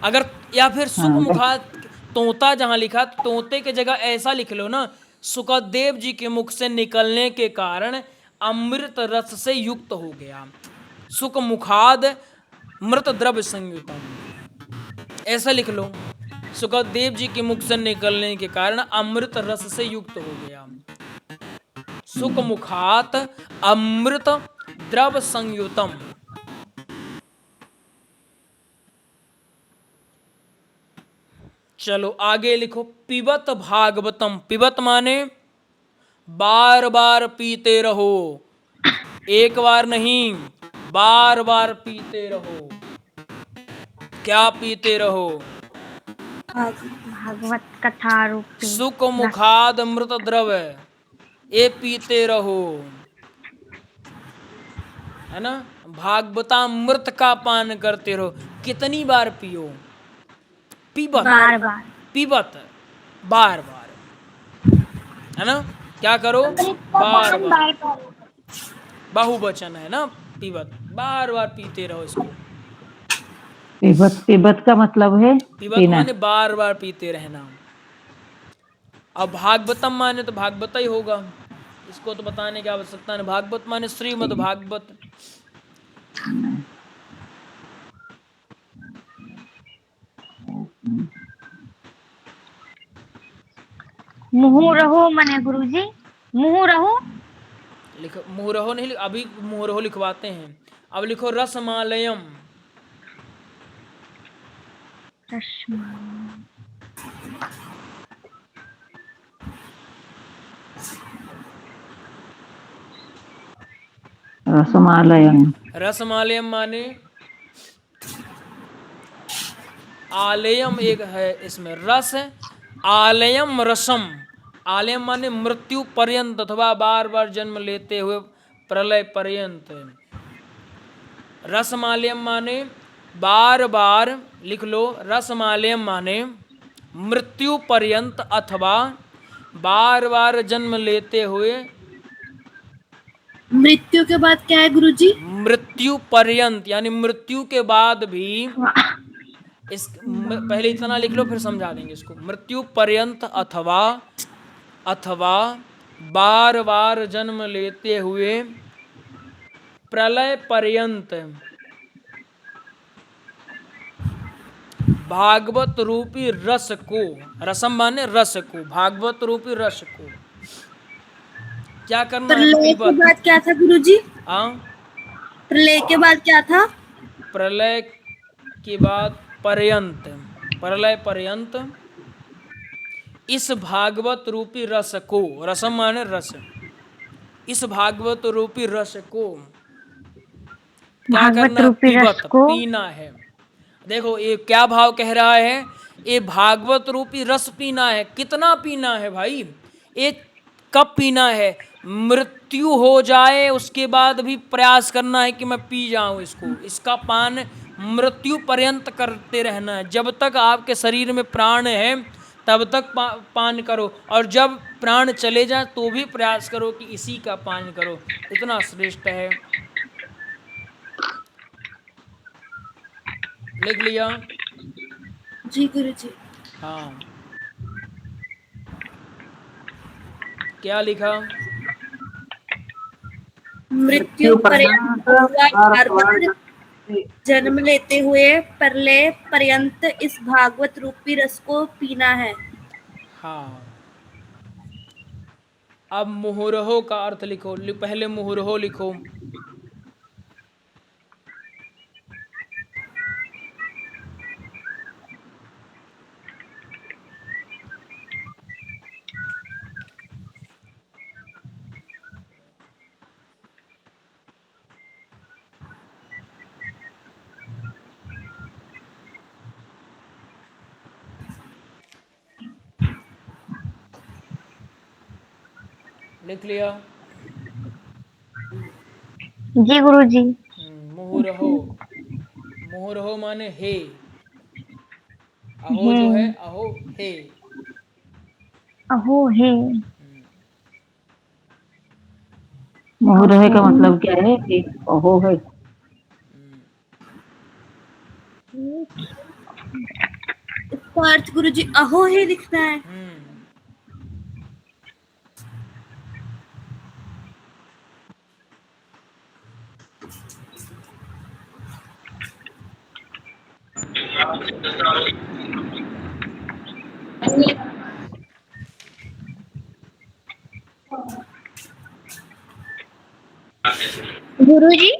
अगर या फिर सुख मुखात तोता जहां लिखा, तोते के जगह ऐसा लिख लो ना, सुखदेव जी के मुख से निकलने के कारण अमृत रस से युक्त हो गया। सुख मुखाद मृत द्रव्य संयुतम, ऐसा लिख लो, सुखदेव जी के मुख से निकलने के कारण अमृत रस से युक्त हो गया। सुख मुखात अमृत द्रव्य संयुतम। चलो आगे लिखो, पिबत भागवतम। पिबत माने बार बार पीते रहो, एक बार नहीं, बार बार पीते रहो। क्या पीते रहो? भागवत कथा रूपी सुख मुखाद अमृत द्रव्य, ये पीते रहो, है ना। भागवतामृत का पान करते रहो। कितनी बार पियो? पीबत, बार बार, पीबत, बार बार, है ना। क्या करो? बार बार, बहुवचन है ना, पीबत, बार बार पीते रहो इसको। पिबत पिबत का मतलब है पिबत पीना। माने बार बार पीते रहना। अब भागवतम माने तो भागवत ही होगा, इसको तो बताने की आवश्यकता नहीं। भागवत माने श्रीमद् भागवत। मुहुरहो मने गुरुजी, मुहुरहो लिखो मुहुरहो नहीं, अभी मुहुरहो लिखवाते हैं। अब लिखो रसमालयम। रसमालयम। रसमालयम माने आलयम एक है इसमें रस, आलयम रसम। आलयम माने मृत्यु पर्यंत अथवा बार बार जन्म लेते हुए प्रलय पर्यंत। रसमालयम माने बार बार, लिख लो, रसमालयम माने मृत्यु पर्यंत अथवा बार बार जन्म लेते हुए। मृत्यु के बाद क्या है गुरुजी? मृत्यु पर्यंत यानी मृत्यु के बाद भी। इस पहले इतना लिख लो फिर समझा देंगे इसको। मृत्यु पर्यंत अथवा बार बार जन्म लेते हुए प्रलय पर्यंत भागवत रूपी रस को, रसम माने रस को, भागवत रूपी रस को क्या करना है? प्रलय के बाद क्या था गुरुजी? प्रलय के बाद क्या था? प्रलय के बाद पर्यंत, प्रलय पर्यंत इस भागवत रूपी रस को, रसम माने रस, इस भागवत रूपी रस को क्या करना है? पीना है। देखो ये क्या भाव कह रहा है, ये भागवत रूपी रस पीना है। कितना पीना है भाई? ये कब पीना है? मृत्यु हो जाए उसके बाद भी प्रयास करना है कि मैं पी जाऊं इसको। इसका पान मृत्यु पर्यंत करते रहना है। जब तक आपके शरीर में प्राण है तब तक पान करो, और जब प्राण चले जाए तो भी प्रयास करो कि इसी का पान करो। इतना श्रेष्ठ है। लिख लिया? जी गुरुजी। हाँ, क्या लिखा? मृत्यु पर्यंत बार बार जन्म लेते हुए प्रलय पर्यंत इस भागवत रूपी रस को पीना है। हाँ, अब मुहुरहो का अर्थ लिखो। पहले मुहुरहो लिखो। लिख लिया? जी गुरुजी। मुहुरहो, मुहुरहो माने हे। अहो जो है, अहो हे, अहो हे। मुहुरहे का मतलब क्या है? कि अहो है। इसका अर्थ गुरुजी अहो हे लिखना है। गुरुजी,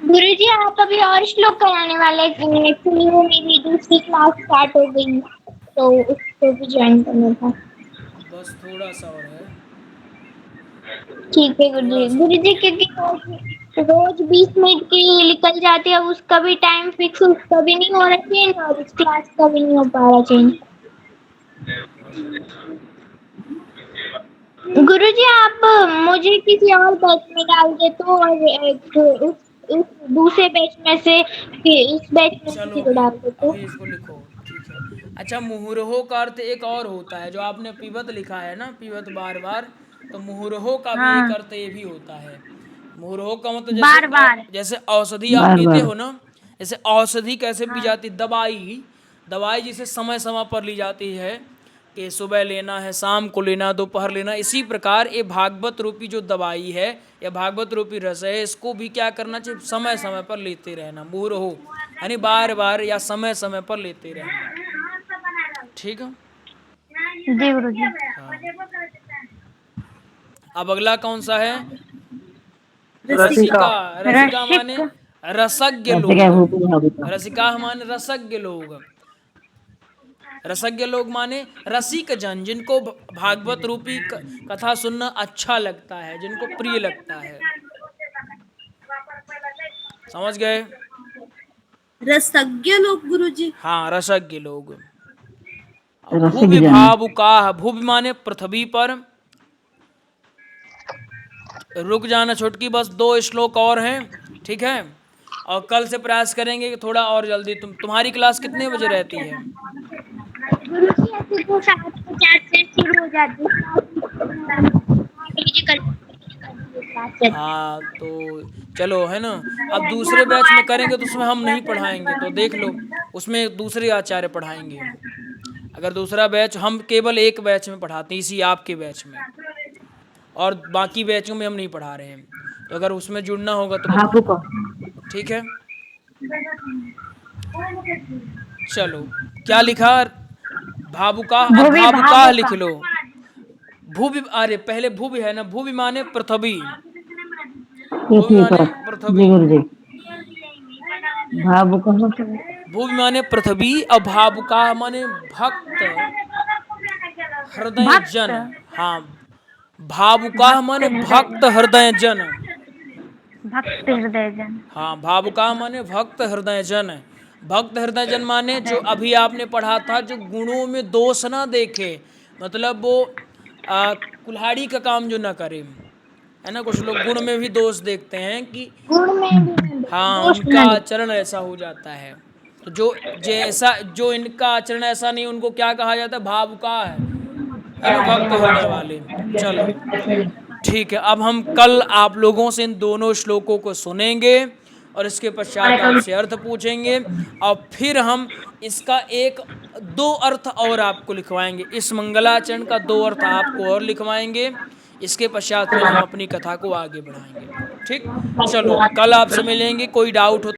गुरुजी आप अभी और श्लोक कराने वाले हैं। एक्चुअली वो मेरी दूसरी क्लास स्टार्ट हो गई तो उसको भी ज्वाइन करना था। बस थोड़ा सा और है। ठीक है गुरुजी। गुरुजी क्योंकि रोज 20 मिनट के लिए निकल जाते हैं, अब उसका भी टाइम फिक्स, उसका भी नहीं हो रहा चेंज और इस क्लास का भी नहीं हो पा रहा चेंज। गुरुजी आप मुझे किसी और बैच में डाल दे तो, और उस दूसरे बैच में से इस बैच में किसी को डाल दे तो। अभी इसको लिखो, ठीक है। अच्छा, मुहुरहो का अर्थ एक और होता है। जो आपने पीवत लिखा है ना, पीवत बार बार, तो मुहुरहो का भी एक अर्थ ये भी होता है। मुहुरहो का मतलब जैसे औषधि आप पीते हो ना, जैसे औषधि कैसे पी जाती, दवाई, दवाई जिसे समय समय पर ली जाती है कि सुबह लेना है, शाम को लेना, दोपहर लेना, इसी प्रकार ये भागवत रूपी जो दवाई है या भागवत रूपी रस है, इसको भी क्या करना चाहिए, समय समय पर लेते रहना, मुहुर्मुहु यानी बार बार या समय समय पर लेते रहना। ठीक है, जी गुरुजी। हाँ। अब अगला कौन सा है, रसिका। रसिका। रसिका माने रसज्ञ लोग, रसिका माने रसज्ञ लोग, रसज्ञ लोग माने रसिक जन, जिनको भागवत रूपी कथा सुनना अच्छा लगता है, जिनको प्रिय लगता है। समझ गए? रसज्ञ लोग गुरुजी। हाँ, रसज्ञ लोग। भूवि भावुकाः, भूवि माने पृथ्वी पर। रुक जाना छोटकी, बस 2 श्लोक और हैं, ठीक है, और कल से प्रयास करेंगे कि थोड़ा और जल्दी। तुम्हारी क्लास कितने बजे रहती है? गुरुजी ऐसे तो 7:50 से शुरू हो जाती है। हाँ तो चलो, है ना। अब दूसरे बैच में करेंगे तो उसमें हम नहीं पढ़ाएंगे, तो देख लो, उसमें दूसरे आचार्य पढ़ाएंगे। अगर दूसरा बैच, हम केवल एक बैच में पढ़ाते हैं, इसी आपके बैच में, और बाकी बैचों में हम नहीं पढ़ा रहे हैं। तो अगर उसमें जुड़ना होगा तो बताओ, ठीक है। चलो, क्या लिखा, भावुका, अब भावुका लिख लो। भूवि, अरे पहले भूवि है ना, भूवि माने पृथ्वी, भूवि माने पृथ्वी, भूवि माने पृथ्वी, और भावुका माने भक्त हृदय जन। हाँ, भावुका माने भक्त हृदय जन, भक्त हृदय जन। हाँ, भावुका माने भक्त हृदय जन। भक्त हृदय जन माने जो अभी आपने पढ़ा था, जो गुणों में दोष ना देखे, मतलब वो कुल्हाड़ी का काम जो ना करे, है ना। कुछ लोग गुण में भी दोष देखते हैं कि गुण में भी हाँ उनका आचरण ऐसा हो जाता है, तो जो इनका आचरण ऐसा नहीं, उनको क्या कहा जाता है, भावुका है ना, भक्त हृदय वाले। चलो ठीक है, अब हम कल आप लोगों से इन दोनों श्लोकों को सुनेंगे और इसके पश्चात आपसे अर्थ पूछेंगे, और फिर हम इसका 1-2 अर्थ और आपको लिखवाएंगे। इस मंगलाचरण का 2 अर्थ आपको और लिखवाएंगे। इसके पश्चात फिर हम अपनी कथा को आगे बढ़ाएंगे। ठीक, चलो कल आपसे मिलेंगे। कोई डाउट हो